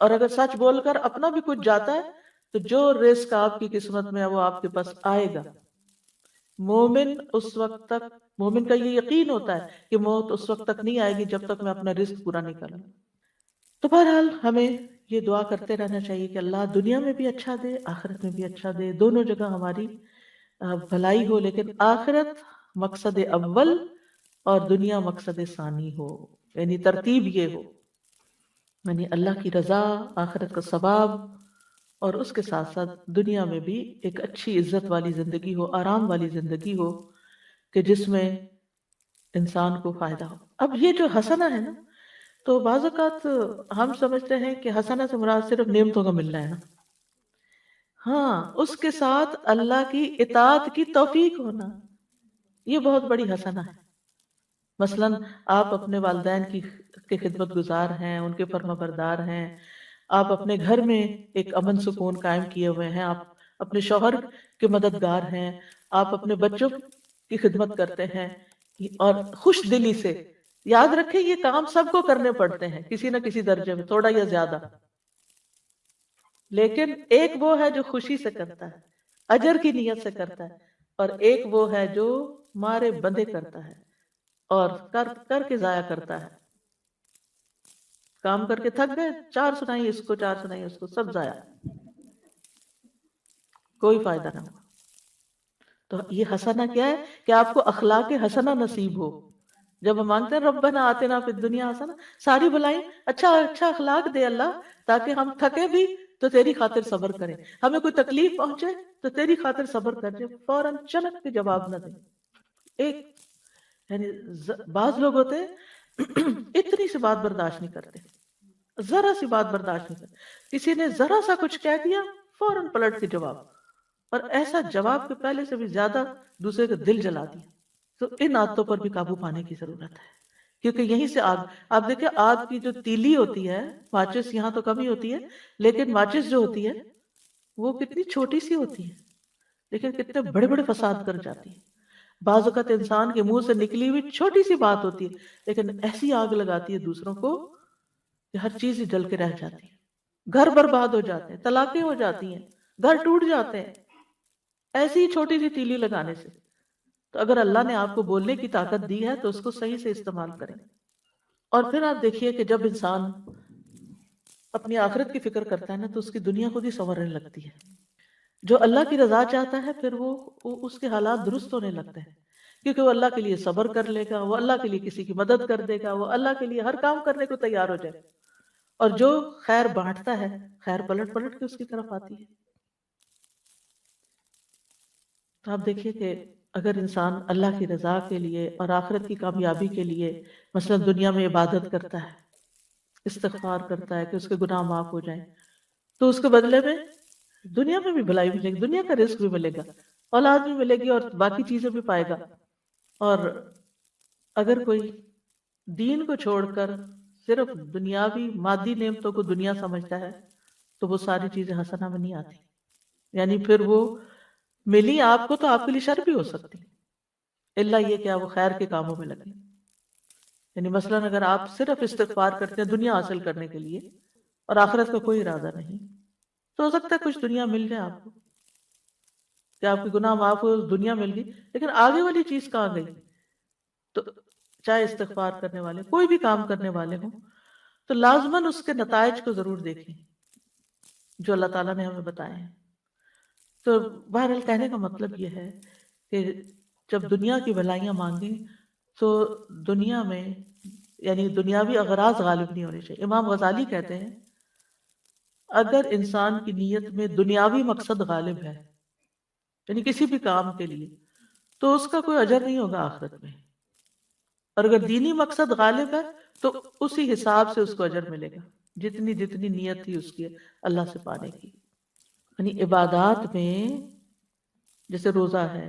اور اگر سچ بول کر اپنا بھی کچھ جاتا ہے تو جو رزق آپ کی قسمت میں ہے وہ آپ کے پاس آئے گا. مومن اس وقت تک، مومن کا یہ یقین ہوتا ہے کہ موت اس وقت تک نہیں آئے گی جب تک میں اپنا رزق پورا نہیں کروں. تو بہرحال ہمیں یہ دعا کرتے رہنا چاہیے کہ اللہ دنیا میں بھی اچھا دے، آخرت میں بھی اچھا دے، دونوں جگہ ہماری بھلائی ہو، لیکن آخرت مقصد اول اور دنیا مقصد ثانی ہو. یعنی ترتیب یہ ہو، یعنی اللہ کی رضا، آخرت کا ثواب، اور اس کے ساتھ ساتھ دنیا میں بھی ایک اچھی عزت والی زندگی ہو، آرام والی زندگی ہو کہ جس میں انسان کو فائدہ ہو. اب یہ جو حسنہ ہے نا، تو بعض اوقات ہم سمجھتے ہیں کہ حسنہ سے مراد صرف نعمتوں کا ملنا ہے نا. ہاں، اس کے ساتھ اللہ کی اطاعت کی توفیق ہونا، یہ بہت بڑی حسنہ ہے. مثلاً آپ اپنے والدین کی خدمت گزار ہیں، ان کے فرما بردار ہیں، آپ اپنے گھر میں ایک امن سکون قائم کیے ہوئے ہیں، آپ اپنے شوہر کے مددگار ہیں، آپ اپنے بچوں کی خدمت کرتے ہیں، اور خوش دلی سے. یاد رکھیں یہ کام سب کو کرنے پڑتے ہیں کسی نہ کسی درجے میں، تھوڑا یا زیادہ، لیکن ایک وہ ہے جو خوشی سے کرتا ہے، اجر کی نیت سے کرتا ہے، اور ایک وہ ہے جو مارے بندے کرتا ہے اور کر کے ضائع کرتا ہے. کام کر کے تھک گئے، 4 سنائی اس کو، 4 سنائی اس کو، سب ضائع، کوئی فائدہ نہ ہو. تو یہ حسنہ کیا ہے کہ آپ کو اخلاق حسنہ نصیب ہو. جب ہم مانگتے ہیں ربنا آتنا فی الدنیا حسنہ، ساری بلائیں اچھا اچھا اخلاق دے اللہ، تاکہ ہم تھکے بھی تو تیری خاطر صبر کریں، ہمیں کوئی تکلیف پہنچے تو تیری خاطر صبر کریں، فوراً چنک کے جواب نہ دیں. ایک یعنی بعض لوگ ہوتے ہیں اتنی سی بات برداشت نہیں کرتے، ذرا سی بات برداشت نہیں کرتے، کسی نے ذرا سا کچھ کہہ دیا فوراً پلٹ کے جواب، اور ایسا جواب کے پہلے سے بھی زیادہ دوسرے کا دل جلا دیا۔ تو ان عادتوں پر بھی قابو پانے کی ضرورت ہے، کیونکہ یہیں سے آگ، آپ دیکھیں آگ کی جو تیلی ہوتی ہے، ماچس یہاں تو کم ہی ہوتی ہے، لیکن ماچس جو ہوتی ہے وہ کتنی چھوٹی سی ہوتی ہے، لیکن کتنے بڑے بڑے فساد کر جاتی ہے۔ بعض اوقات انسان کے منہ سے نکلی ہوئی چھوٹی سی بات ہوتی ہے، لیکن ایسی آگ لگاتی ہے دوسروں کو کہ ہر چیز ہی جل کے رہ جاتی ہے، گھر برباد ہو جاتے ہیں، طلاقیں ہو جاتی ہیں، گھر ٹوٹ جاتے ہیں، ایسی ہی چھوٹی سی تیلی لگانے سے۔ تو اگر اللہ نے آپ کو بولنے کی طاقت دی ہے تو اس کو صحیح سے استعمال کریں۔ اور پھر آپ دیکھیے کہ جب انسان اپنی آخرت کی فکر کرتا ہے نا تو اس کی دنیا خود ہی سنورنے لگتی ہے۔ جو اللہ کی رضا چاہتا ہے پھر وہ اس کے حالات درست ہونے لگتے ہیں، کیونکہ وہ اللہ کے لیے صبر کر لے گا، وہ اللہ کے لیے کسی کی مدد کر دے گا، وہ اللہ کے لیے ہر کام کرنے کو تیار ہو جائے، اور جو خیر بانٹتا ہے خیر پلٹ پلٹ کے اس کی طرف آتی ہے۔ تو آپ دیکھیے کہ اگر انسان اللہ کی رضا کے لیے اور آخرت کی کامیابی کے لیے مثلا دنیا میں عبادت کرتا ہے، استغفار کرتا ہے کہ اس کے گناہ معاف ہو جائیں، تو اس کے بدلے میں دنیا میں بھی بھلائی ملے گی، دنیا کا رزق بھی ملے گا، اولاد بھی ملے گی، اور باقی چیزیں بھی پائے گا۔ اور اگر کوئی دین کو چھوڑ کر صرف دنیاوی مادی نعمتوں کو دنیا سمجھتا ہے تو وہ ساری چیزیں حسنہ میں نہیں آتی، یعنی پھر وہ ملی آپ کو تو آپ کے لیے شر بھی ہو سکتی، اللہ یہ کہ وہ خیر کے کاموں میں لگے۔ یعنی مثلا اگر آپ صرف استغفار کرتے ہیں دنیا حاصل کرنے کے لیے اور آخرت کا کوئی ارادہ نہیں، تو ہو سکتا ہے کچھ دنیا مل جائے آپ کو کہ آپ کی گناہ معاف ہو، دنیا مل گئی، لیکن آگے والی چیز کہاں گئی؟ تو چاہے استغفار کرنے والے کوئی بھی کام کرنے والے ہوں تو لازماً اس کے نتائج کو ضرور دیکھیں جو اللہ تعالیٰ نے ہمیں بتائے ہیں۔ تو بہرحال کہنے کا مطلب یہ ہے کہ جب دنیا کی بھلائیاں مانگیں تو دنیا میں یعنی دنیاوی اغراض غالب نہیں ہونے چاہیے۔ امام غزالی کہتے ہیں اگر انسان کی نیت میں دنیاوی مقصد غالب ہے، یعنی کسی بھی کام کے لیے، تو اس کا کوئی اجر نہیں ہوگا آخرت میں، اور اگر دینی مقصد غالب ہے تو اسی حساب سے اس کو اجر ملے گا، جتنی جتنی نیت تھی اس کی اللہ سے پانے کی۔ یعنی عبادات میں جیسے روزہ ہے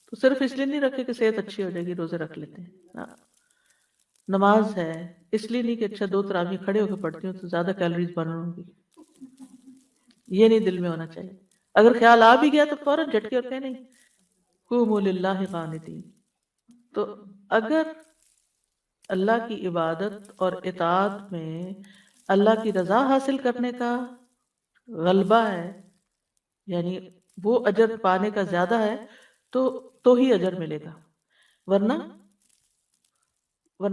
تو صرف اس لیے نہیں رکھے کہ صحت اچھی ہو جائے گی روزے رکھ لیتے ہیں، نماز ہے اس لیے نہیں کہ اچھا 2 تراویح کھڑے ہو کے پڑھتی ہوں تو زیادہ کیلوریز برن ہوں گی، یہ نہیں دل میں ہونا چاہیے۔ اگر خیال آ بھی گیا تو فوراً جھٹکے اور کہنے قوموا للہ قانتین۔ تو اگر اللہ کی عبادت اور اطاعت میں اللہ کی رضا حاصل کرنے کا غلبہ ہے، یعنی وہ اجر پانے کا زیادہ ہے تو ہی اجر ملے گا، ورنہ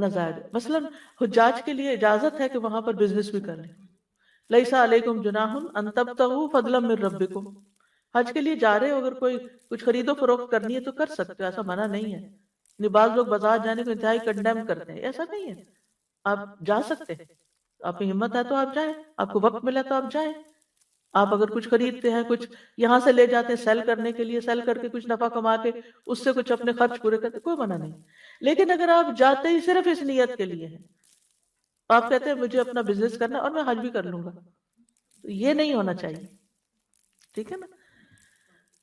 زائد۔ مثلا حجاج کے لیے اجازت ہے کہ وہاں پر بزنس بھی کر لیں، لیس علیکم جناح ان تبتغوا فضلا من ربکم، حج کے لیے جا رہے ہو اگر کوئی کچھ خرید و فروخت کرنی ہے تو کر سکتے ہو، ایسا منع نہیں ہے۔ بعض لوگ بازار جانے کو انتہائی کنڈیم کرتے ہیں، ایسا نہیں ہے، آپ جا سکتے ہیں، آپ کی ہمت ہے تو آپ جائیں، آپ کو وقت ملا تو آپ جائیں۔ آپ اگر کچھ خریدتے ہیں، کچھ یہاں سے لے جاتے ہیں سیل کرنے کے لیے، سیل کر کے کچھ نفع کما کے اس سے کچھ اپنے خرچ پورے کرتے، کوئی منع نہیں۔ لیکن اگر آپ جاتے ہی صرف اس نیت کے لیے ہیں، آپ کہتے ہیں مجھے اپنا بزنس کرنا اور میں حج بھی کر لوں گا، تو یہ نہیں ہونا چاہیے، ٹھیک ہے نا؟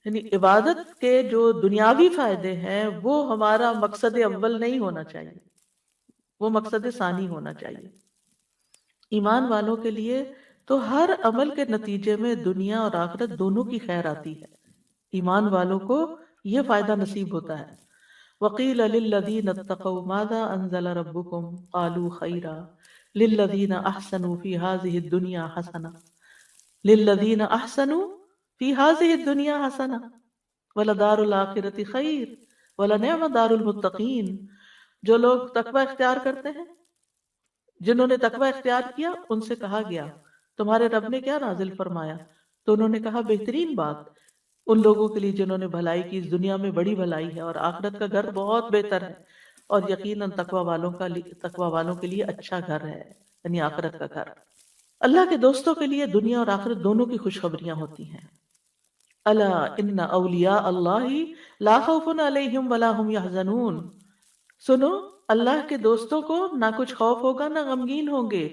یعنی عبادت کے جو دنیاوی فائدے ہیں وہ ہمارا مقصد اول نہیں ہونا چاہیے، وہ مقصد ثانی ہونا چاہیے۔ ایمان والوں کے لیے تو ہر عمل کے نتیجے میں دنیا اور آخرت دونوں کی خیر آتی ہے، ایمان والوں کو یہ فائدہ نصیب ہوتا ہے۔ وَقِيلَ لِلَّذِينَ اتَّقَوْا مَاذَا أَنزَلَ رَبُّكُمْ قَالُوا خَيْرًا لِلَّذِينَ أَحْسَنُوا فِي هَذِهِ الدُّنْيَا حَسَنَةٌ لِلَّذِينَ أَحْسَنُوا فِي هَذِهِ الدُّنْيَا حَسَنَةٌ وَلَدَارُ الْآخِرَةِ خَيْرٌ وَلَنِعْمَ دَارُ الْمُتَّقِينَ۔ جو لوگ تقوی اختیار کرتے ہیں، جنہوں نے تقوی اختیار کیا، ان سے کہا گیا تمہارے رب نے کیا نازل فرمایا؟ تو انہوں نے کہا بہترین بات ان لوگوں کے لیے جنہوں نے بھلائی کی، اس دنیا میں بڑی بھلائی ہے اور آخرت کا گھر بہت بہتر ہے، اور یقیناً تقوی والوں کے لیے اچھا گھر ہے، یعنی آخرت کا گھر۔ اللہ کے دوستوں کے لیے دنیا اور آخرت دونوں کی خوشخبریاں ہوتی ہیں۔ الا ان اولیاء اللہ لا خوف علیہم ولا هم یحزنون، سنو اللہ کے دوستوں کو نہ کچھ خوف ہوگا نہ غمگین ہوں گے۔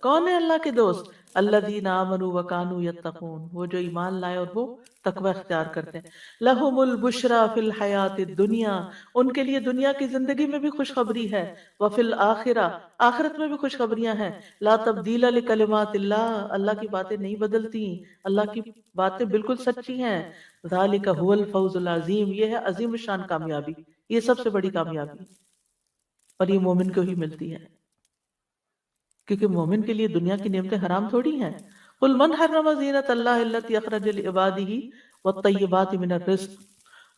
کون ہے اللہ کے دوست؟ الذین آمنوا وکانوا یتقون، وہ جو ایمان لائے اور وہ تقوی اختیار کرتے ہیں۔ لہم البشری فی الحیات الدنیا، ان کے لیے دنیا کی زندگی میں بھی خوشخبری ہے، وفی الآخرہ، آخرت میں بھی خوشخبریاں ہیں۔ لا تبدیل لکلمات اللہ، اللہ کی باتیں نہیں بدلتی، اللہ کی باتیں بالکل سچی ہیں۔ ذالک هو الفوز العظیم، یہ ہے عظیم الشان کامیابی، یہ سب سے بڑی کامیابی ہے، اور یہ مومن کو ہی ملتی ہے، کیونکہ مومن کے لیے دنیا کی نعمتیں حرام تھوڑی ہیں۔ قل من حرم زینۃ اللہ التی اخرج لعبادہ والطیبات من الرزق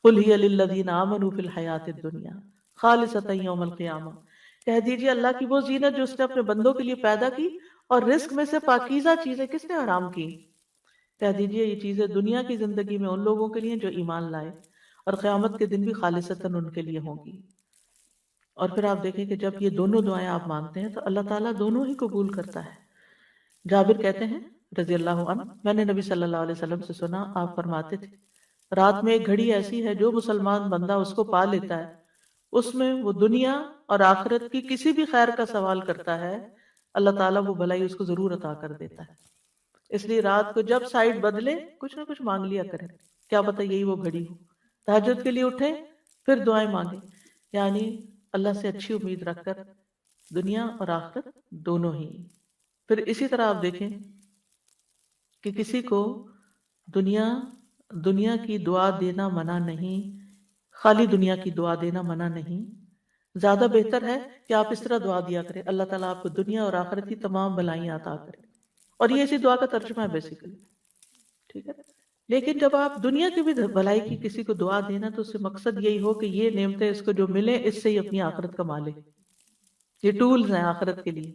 قل ہی للذین آمنوا فی الحیاۃ الدنیا خالصۃ یوم القیامہ، کہہ دیجیے اللہ کی وہ زینت جو اس نے اپنے بندوں کے لیے پیدا کی اور رزق میں سے پاکیزہ چیزیں کس نے حرام کی؟ کہہ دیجیے یہ چیزیں دنیا کی زندگی میں ان لوگوں کے لیے جو ایمان لائے، اور قیامت کے دن بھی خالصتاً ان کے لیے ہوں گی۔ اور پھر آپ دیکھیں کہ جب یہ دونوں دعائیں آپ مانگتے ہیں تو اللہ تعالیٰ دونوں ہی قبول کرتا ہے۔ جابر کہتے ہیں رضی اللہ عنہ، میں نے نبی صلی اللہ علیہ وسلم سے سنا، آپ فرماتے تھے رات میں ایک گھڑی ایسی ہے جو مسلمان بندہ اس کو پا لیتا ہے، اس میں وہ دنیا اور آخرت کی کسی بھی خیر کا سوال کرتا ہے، اللہ تعالیٰ وہ بھلائی اس کو ضرور عطا کر دیتا ہے۔ اس لیے رات کو جب سائڈ بدلے کچھ نہ کچھ مانگ لیا کریں، کیا پتہ یہی وہ گھڑی ہو۔ تہجد کے لیے اٹھیں پھر دعائیں مانگیں، یعنی اللہ سے اچھی امید رکھ کر دنیا اور آخرت دونوں ہی۔ پھر اسی طرح آپ دیکھیں کہ کسی کو دنیا کی دعا دینا منع نہیں، خالی دنیا کی دعا دینا منع نہیں، زیادہ بہتر ہے کہ آپ اس طرح دعا دیا کریں، اللہ تعالیٰ آپ کو دنیا اور آخرت کی تمام بھلائیاں عطا کرے، اور یہ اسی دعا کا ترجمہ ہے بیسیکلی، ٹھیک ہے۔ لیکن جب آپ دنیا کی بھی بھلائی کی کسی کو دعا دینا تو اس سے مقصد یہی ہو کہ یہ نعمتیں اس کو جو ملے اس سے ہی اپنی آخرت کما لے، یہ ٹولز ہیں آخرت کے لیے۔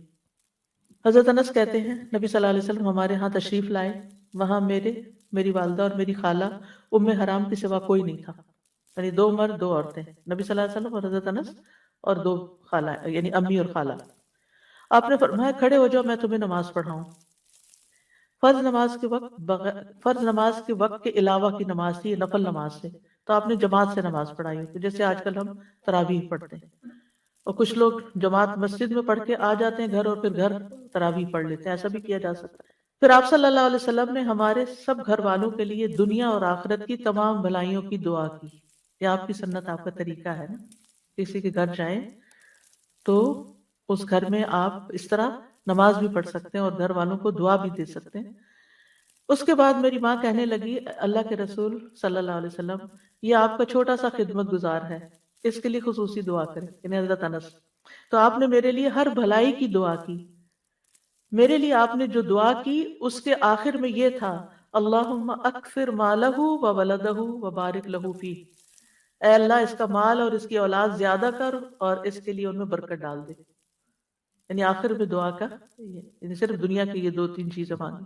حضرت انس کہتے ہیں نبی صلی اللہ علیہ وسلم ہمارے ہاں تشریف لائے، وہاں میری والدہ اور میری خالہ ام حرام کے سوا کوئی نہیں تھا، یعنی دو مرد دو عورتیں، نبی صلی اللہ علیہ وسلم اور حضرت انس اور دو خالہ، یعنی امی اور خالہ۔ آپ نے فرمایا کھڑے ہو جاؤ میں تمہیں نماز پڑھاؤں۔ فرض نماز کے وقت کے علاوہ کی نماز تھی، نفل نماز سے، تو آپ نے جماعت سے نماز پڑھائی ہوتی، جیسے آج کل ہم تراویح پڑھتے ہیں، اور کچھ لوگ جماعت مسجد میں پڑھ کے آ جاتے ہیں گھر اور پھر گھر تراویح پڑھ لیتے ہیں، ایسا بھی کیا جا سکتا ہے۔ پھر آپ صلی اللہ علیہ وسلم نے ہمارے سب گھر والوں کے لیے دنیا اور آخرت کی تمام بھلائیوں کی دعا کی، یہ آپ کی سنت، آپ کا طریقہ ہے نا، کسی کے گھر جائیں تو اس گھر میں آپ اس طرح نماز بھی پڑھ سکتے ہیں اور گھر والوں کو دعا بھی دے سکتے ہیں۔ اس کے بعد میری ماں کہنے لگی اللہ کے رسول صلی اللہ علیہ وسلم یہ آپ کا چھوٹا سا خدمت گزار ہے، اس کے لیے خصوصی دعا کریں، یعنی حضرت انس۔ تو آپ نے میرے لیے ہر بھلائی کی دعا کی، میرے لیے آپ نے جو دعا کی اس کے آخر میں یہ تھا اللہم اکثر مالہ و ولدہ و بارک لہ فیہ، اے اللہ اس کا مال اور اس کی اولاد زیادہ کر اور اس کے لیے ان میں برکت ڈال دے، یعنی آخر میں دعا کا یعنی صرف دنیا کی یہ دو تین چیزیں مانگی۔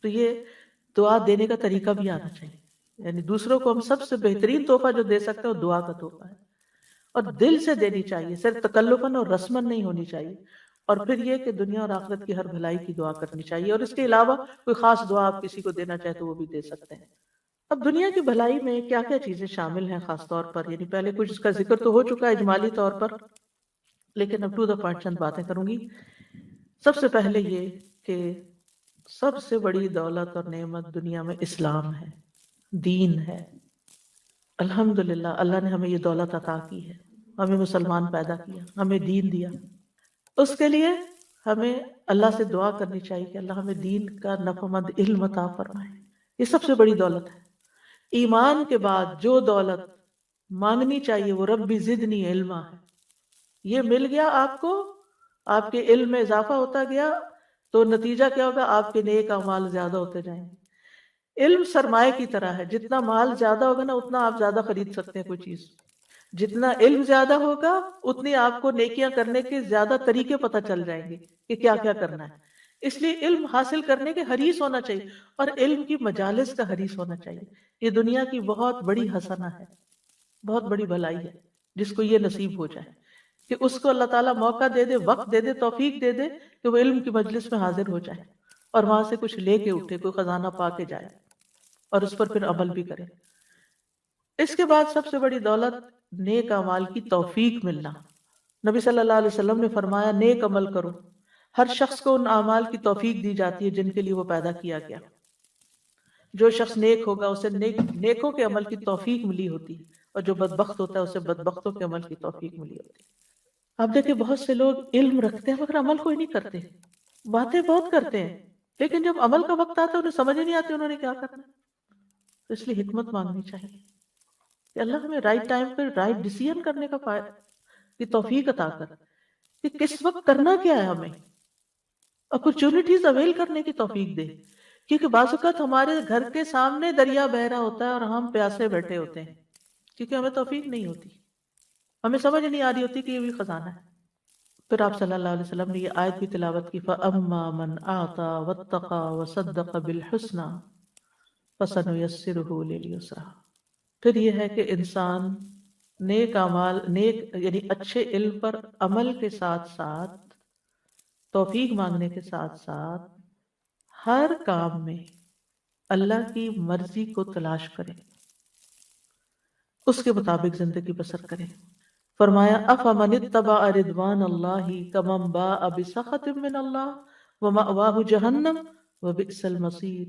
تو یہ دعا دینے کا طریقہ بھی آنا چاہیے، یعنی دوسروں کو ہم سب سے بہترین تحفہ جو دے سکتے ہیں وہ دعا کا تحفہ ہے، اور دل سے دینی چاہیے، صرف تکلفاً اور رسماً نہیں ہونی چاہیے۔ اور پھر یہ کہ دنیا اور آخرت کی ہر بھلائی کی دعا کرنی چاہیے، اور اس کے علاوہ کوئی خاص دعا آپ کسی کو دینا چاہے تو وہ بھی دے سکتے ہیں۔ اب دنیا کی بھلائی میں کیا کیا چیزیں شامل ہیں خاص طور پر، یعنی پہلے کچھ اس کا ذکر تو ہو چکا ہے اجمالی طور پر، لیکن اب ٹو دا پوائنٹ چند باتیں کروں گی۔ سب سے پہلے یہ کہ سب سے بڑی دولت اور نعمت دنیا میں اسلام ہے، دین ہے۔ الحمدللہ اللہ نے ہمیں یہ دولت عطا کی ہے، ہمیں مسلمان پیدا کیا، ہمیں دین دیا، اس کے لیے ہمیں اللہ سے دعا کرنی چاہیے کہ اللہ ہمیں دین کا نفع مند علم عطا فرمائے، یہ سب سے بڑی دولت ہے۔ ایمان کے بعد جو دولت مانگنی چاہیے وہ ربی زدنی علما ہے، یہ مل گیا آپ کو، آپ کے علم میں اضافہ ہوتا گیا تو نتیجہ کیا ہوگا، آپ کے نیک اعمال زیادہ ہوتے جائیں گے۔ علم سرمائے کی طرح ہے، جتنا مال زیادہ ہوگا نا اتنا آپ زیادہ خرید سکتے ہیں کوئی چیز، جتنا علم زیادہ ہوگا اتنی آپ کو نیکیاں کرنے کے زیادہ طریقے پتہ چل جائیں گے کہ کیا کیا کرنا ہے۔ اس لیے علم حاصل کرنے کے حریص ہونا چاہیے، اور علم کی مجالس کا حریص ہونا چاہیے۔ یہ دنیا کی بہت بڑی حسنہ ہے، بہت بڑی بھلائی ہے جس کو یہ نصیب ہو جائے کہ اس کو اللہ تعالیٰ موقع دے دے، وقت دے دے، توفیق دے دے کہ وہ علم کی مجلس میں حاضر ہو جائے اور وہاں سے کچھ لے کے اٹھے، کوئی خزانہ پا کے جائے اور اس پر پھر عمل بھی کرے۔ اس کے بعد سب سے بڑی دولت نیک اعمال کی توفیق ملنا، نبی صلی اللہ علیہ وسلم نے فرمایا نیک عمل کرو، ہر شخص کو ان اعمال کی توفیق دی جاتی ہے جن کے لیے وہ پیدا کیا گیا۔ جو شخص نیک ہوگا اسے نیکوں کے عمل کی توفیق ملی ہوتی ہے، اور جو بدبخت ہوتا ہے اسے بدبختوں کے عمل کی توفیق ملی ہوتی ہے۔ آپ دیکھیں بہت سے لوگ علم رکھتے ہیں مگر عمل کوئی نہیں کرتے، باتیں بہت کرتے ہیں لیکن جب عمل کا وقت آتا ہے انہیں سمجھ ہی نہیں آتی انہوں نے کیا کرنا ہے۔ تو اس لیے حکمت مانگنی چاہیے کہ اللہ ہمیں رائٹ ٹائم پہ رائٹ ڈیسیژن کرنے کا کی توفیق عطا کر، کہ کس وقت کرنا کیا ہے، ہمیں اپرچونٹیز اویل کرنے کی توفیق دے، کیونکہ بعض اوقات ہمارے گھر کے سامنے دریا بہ رہا ہوتا ہے اور ہم پیاسے بیٹھے ہوتے ہیں کیونکہ ہمیں توفیق نہیں ہوتی، ہمیں سمجھ نہیں آ رہی ہوتی کہ یہ بھی خزانہ ہے۔ پھر آپ صلی اللہ علیہ وسلم نے یہ آیت بھی تلاوت کی، فَأَمَّا مَنْ أَعْطَى وَاتَّقَى وَصَدَّقَ بِالْحُسْنَى فَسَنُيَسِّرُهُ لِلْيُسْرَىٰ۔ پھر یہ ہے کہ انسان نیک اعمال، نیک یعنی اچھے علم پر عمل کے ساتھ ساتھ، توفیق مانگنے کے ساتھ ساتھ ہر کام میں اللہ کی مرضی کو تلاش کرے، اس کے مطابق زندگی بسر کرے۔ فرمایا افمن اتبع رضوان اللہ کمن باء بسخط من اللہ ومأواہ جہنم وبئس المصیر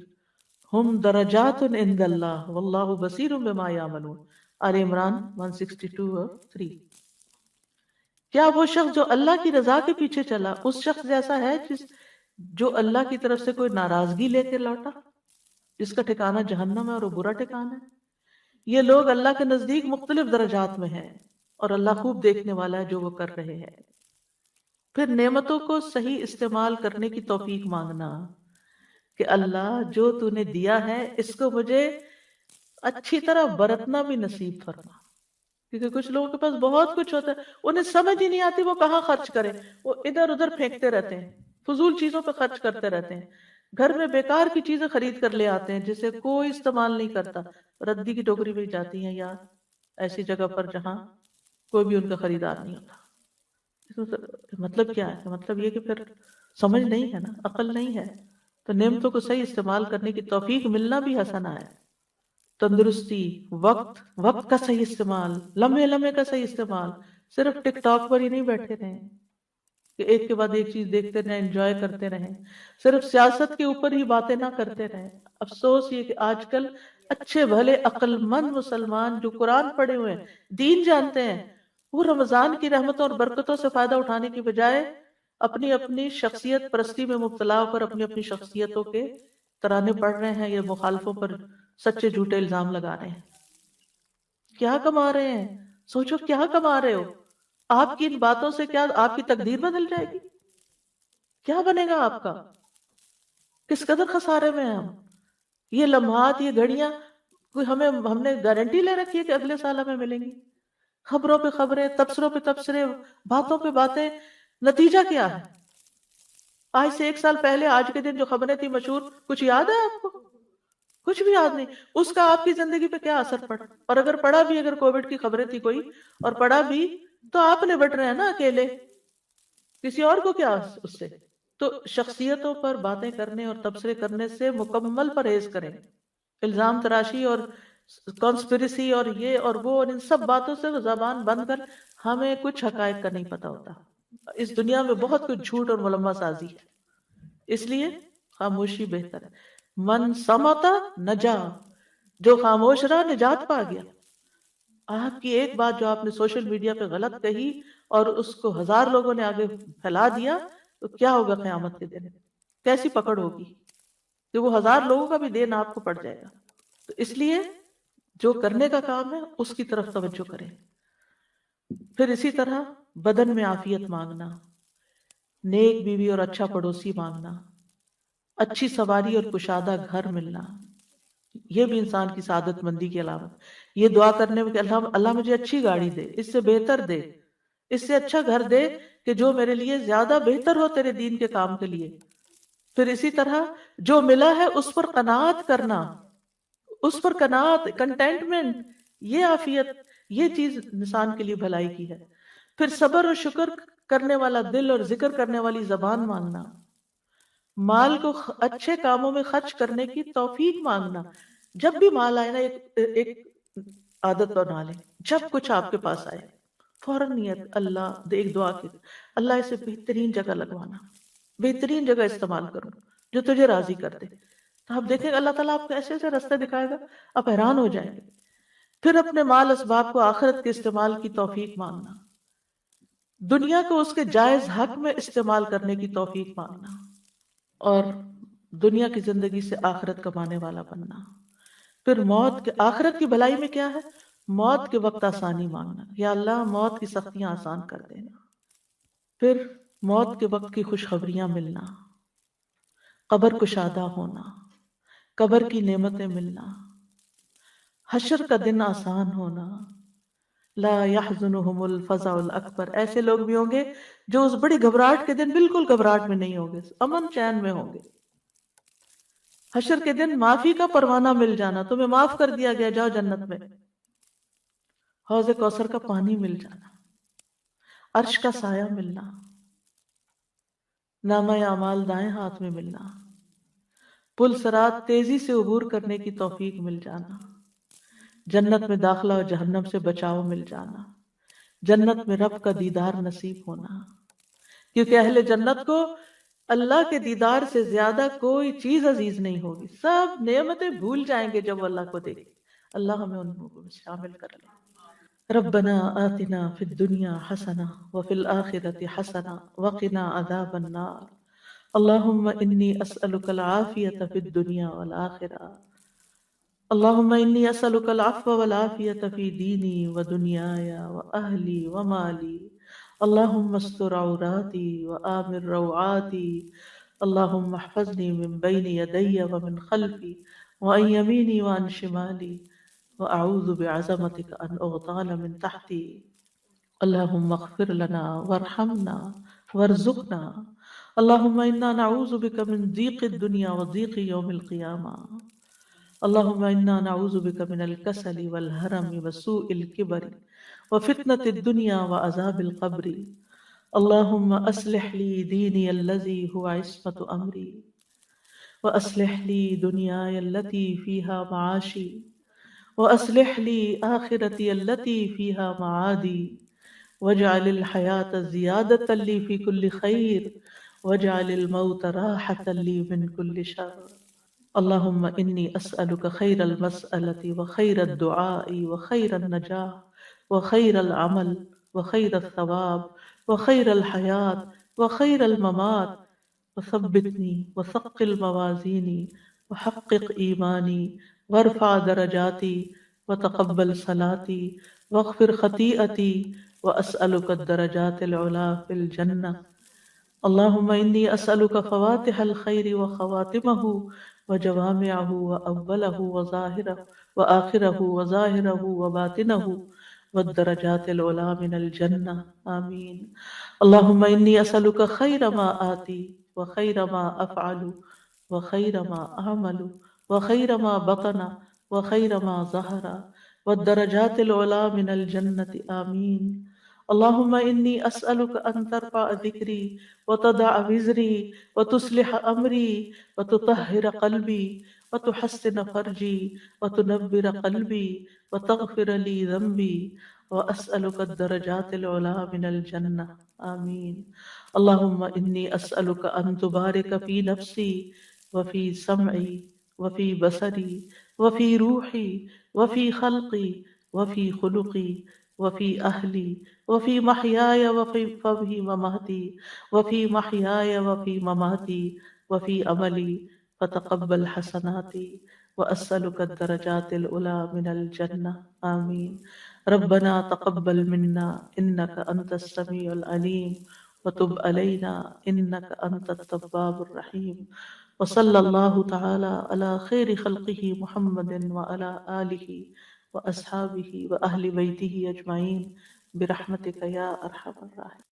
ہم درجات عند اللہ واللہ بصیر بما یعملون۔ آل عمران 162 اور 3۔ کیا وہ شخص جو اللہ کی رضا کے پیچھے چلا اس شخص جیسا ہے جو اللہ کی طرف سے کوئی ناراضگی لے کے لوٹا، جس کا ٹھکانہ جہنم ہے اور وہ برا ٹھکانہ ہے؟ یہ لوگ اللہ کے نزدیک مختلف درجات میں ہیں اور اللہ خوب دیکھنے والا ہے جو وہ کر رہے ہیں۔ پھر نعمتوں کو صحیح استعمال کرنے کی توفیق مانگنا کہ اللہ جو تو نے دیا ہے اس کو مجھے اچھی طرح برتنا بھی نصیب فرما، کیونکہ کچھ لوگوں کے پاس بہت کچھ ہوتا ہے انہیں سمجھ ہی نہیں آتی وہ کہاں خرچ کریں، وہ ادھر ادھر پھینکتے رہتے ہیں، فضول چیزوں پہ خرچ کرتے رہتے ہیں، گھر میں بیکار کی چیزیں خرید کر لے آتے ہیں جسے کوئی استعمال نہیں کرتا، ردی کی ٹوکری میں جاتی ہیں یا ایسی جگہ پر جہاں کوئی بھی ان کا خریدار نہیں ہوتا۔ مطلب کیا ہے؟ مطلب یہ کہ پھر سمجھ نہیں ہے نا، عقل نہیں ہے۔ تو نعمتوں کو صحیح استعمال کرنے کی توفیق ملنا بھی حسنہ ہے۔ تندرستی، وقت کا صحیح استعمال، لمحے لمحے کا صحیح استعمال، صرف ٹک ٹاک پر ہی نہیں بیٹھے رہیں کہ ایک کے بعد ایک چیز دیکھتے رہیں، انجوائے کرتے رہیں، صرف سیاست کے اوپر ہی باتیں نہ کرتے رہیں۔ افسوس یہ کہ آج کل اچھے بھلے عقل مند مسلمان جو قرآن پڑھے ہوئے ہیں، دین جانتے ہیں، وہ رمضان کی رحمتوں اور برکتوں سے فائدہ اٹھانے کی بجائے اپنی اپنی شخصیت پرستی میں مبتلا ہو کر اپنی اپنی شخصیتوں کے ترانے پڑھ رہے ہیں یا مخالفوں پر سچے جھوٹے الزام لگا رہے ہیں۔ کیا کما رہے ہیں؟ سوچو کیا کما رہے ہو؟ آپ کی ان باتوں سے کیا آپ کی تقدیر بدل جائے گی؟ کیا بنے گا آپ کا؟ کس قدر خسارے میں ہیں ہم؟ یہ لمحات، یہ گھڑیاں ہم نے گارنٹی لے رکھی ہے کہ اگلے سال ہمیں ملیں گی؟ خبروں پہ خبریں، تبصروں پہ تبصرے، باتوں پہ باتیں، نتیجہ کیا ہے؟ آج سے 1 سال پہلے آج کے دن جو خبریں تھی مشہور، کچھ یاد ہے آپ کو؟ کچھ بھی یاد نہیں۔ اس کا آپ کی زندگی پہ کیا اثر پڑا؟ اور اگر پڑا بھی، اگر کووڈ کی خبریں تھی کوئی اور پڑا بھی تو آپ نے بٹ رہے ہیں نا اکیلے، کسی اور کو کیا اس سے؟ تو شخصیتوں پر باتیں کرنے اور تبصرے کرنے سے مکمل پرہیز کریں۔ الزام تراشی اور کانسپریسی اور یہ اور وہ اور ان سب باتوں سے زبان بند کر، ہمیں کچھ حقائق کا نہیں پتا ہوتا۔ اس دنیا میں بہت کچھ جھوٹ اور ملمہ سازی ہے، اس لیے خاموشی بہتر ہے۔ من سمتا نجا، جو خاموش رہا نجات پا گیا۔ آپ کی ایک بات جو آپ نے سوشل میڈیا پہ غلط کہی اور اس کو 1000 لوگوں نے آگے پھیلا دیا تو کیا ہوگا قیامت کے دن؟ کیسی پکڑ ہوگی کہ وہ 1000 لوگوں کا بھی دین آپ کو پڑ جائے گا۔ تو اس لیے جو کرنے کا کام ہے اس کی طرف توجہ کریں۔ پھر اسی طرح بدن میں عافیت مانگنا، نیک بیوی اور اچھا پڑوسی مانگنا، اچھی سواری اور کشادہ گھر ملنا، یہ بھی انسان کی سعادت مندی کی علامت۔ یہ دعا کرنے میں کہ اللہ مجھے اچھی گاڑی دے، اس سے بہتر دے، اس سے اچھا گھر دے کہ جو میرے لیے زیادہ بہتر ہو تیرے دین کے کام کے لیے۔ پھر اسی طرح جو ملا ہے اس پر قناعت کرنا، اس پر قناعت، کنٹینٹمنٹ، یہ عافیت، یہ چیز انسان کے لیے بھلائی کی ہے۔ پھر صبر اور شکر کرنے والا دل اور ذکر کرنے والی زبان مانگنا، مال کو اچھے کاموں میں خرچ کرنے کی توفیق مانگنا۔ جب بھی مال آئے نا ایک عادت بنا لیں، جب کچھ آپ کے پاس آئے فوراً نیت اللہ ایک دعا کی، اللہ اسے بہترین جگہ لگوانا، بہترین جگہ استعمال کروں جو تجھے راضی کر دے۔ تو آپ دیکھیں گے اللہ تعالیٰ آپ کو ایسے ایسے راستے دکھائے گا، آپ حیران ہو جائیں گے۔ پھر اپنے مال اسباب کو آخرت کے استعمال کی توفیق مانگنا، دنیا کو اس کے جائز حق میں استعمال کرنے کی توفیق مانگنا، اور دنیا کی زندگی سے آخرت کمانے والا بننا۔ پھر موت کے آخرت کی بھلائی میں کیا ہے؟ موت کے وقت آسانی مانگنا، یا اللہ موت کی سختیاں آسان کر دینا۔ پھر موت کے وقت کی خوشخبریاں ملنا، قبر کشادہ ہونا، قبر کی نعمتیں ملنا، حشر کا دن آسان ہونا، لا يحزنهم الفزع الاکبر، ایسے لوگ بھی ہوں گے جو اس بڑی گھبراہٹ کے دن بالکل گھبراہٹ میں نہیں ہوں گے، امن چین میں ہوں گے۔ حشر کے دن معافی کا پروانہ مل جانا، تمہیں معاف کر دیا گیا، جاؤ جنت میں، حوض کوثر کا پانی مل جانا، عرش کا سایہ ملنا، نامہ اعمال دائیں ہاتھ میں ملنا، پل صراط تیزی سے عبور کرنے کی توفیق مل جانا، جنت میں داخلہ اور جہنم سے بچاؤ مل جانا، جنت میں رب کا دیدار نصیب ہونا، کیونکہ اہل جنت کو اللہ کے دیدار سے زیادہ کوئی چیز عزیز نہیں ہوگی، سب نعمتیں بھول جائیں گے جب وہ اللہ کو دیکھیں۔ اللہ ہمیں ان کو شامل کر لے۔ ربنا آتنا فی الدنیا حسنہ وفی الآخرۃ حسنہ وقنا عذاب النار۔ اللہم انی اسألک العافیۃ فی الدنیا والآخرہ، اللہم انی اسألک العفو والعافیۃ فی دینی ودنیای واہلی ومالی، اللہم استر عوراتي وآمن روعاتي، اللہم احفظنی من بین یدی ومن خلفی وعن یمینی وعن شمالی، وأعوذ بعظمتك أن أغتال من تحتي، اللهم اغفر لنا وارحمنا وارزقنا، اللهم إنا نعوذ بك من ضيق الدنيا وضيق يوم القيامة، اللهم إنا نعوذ بك من الكسل والهرم وسوء الكبر وفتنة الدنيا وعذاب القبر، اللهم أصلح لي ديني الذي هو عصمة أمري، وأصلح لي دنياي التي فيها معاشي، وأصلح لي آخرتي التي فيها معادي، واجعل الحياة زيادة لي في كل خير، واجعل الموت راحة لي من كل شر، اللهم إني أسألك خير المسألة وخير الدعاء وخير النجاح وخير العمل وخير الثواب وخير الحياة وخير الممات، وثبتني وثقل موازيني وحقق إيماني وارفع درجاتي وتقبل صلاتي واغفر خطيئتي، وأسألك الدرجات العلى في الجنة، اللهم إني أسألك فواتح الخير وخواتمه وجوامعه وأوله وظاهره وآخره وظاهره وباطنه والدرجات العلى من الجنة، آمين. اللهم إني أسألك خير ما آتي وخير ما أفعل وخير ما أعمل وخير ما بطن وخير ما ظهر والدرجات العلى من الجنة، آمين. اللهم إني أسألك أن ترفع ذكري وتضع وزري وتصلح أمري وتطهر قلبي وتحسن فرجي وتنبر قلبي وتغفر لي ذنبي، وأسألك الدرجات العلى من الجنة، آمين. اللهم إني أسألك أن تبارك في نفسي وفي سمعي وفي بصري وفي روحي وفي خلقي وفي خلقي وفي أهلي وفي محياي وفي مماتي وفي محياي وفي مماتي وفي عملي، فتقبل حسناتي، وأسألك الدرجات الأولى من الجنة، آمين. ربنا تقبل منا إنك أنت السميع العليم، وتب علينا إنك أنت التواب الرحيم، وصلى الله تعالى على خير خلقه محمد وعلى آله وأصحابه وأهل بيته أجمعين برحمتك يا أرحم الراحمين.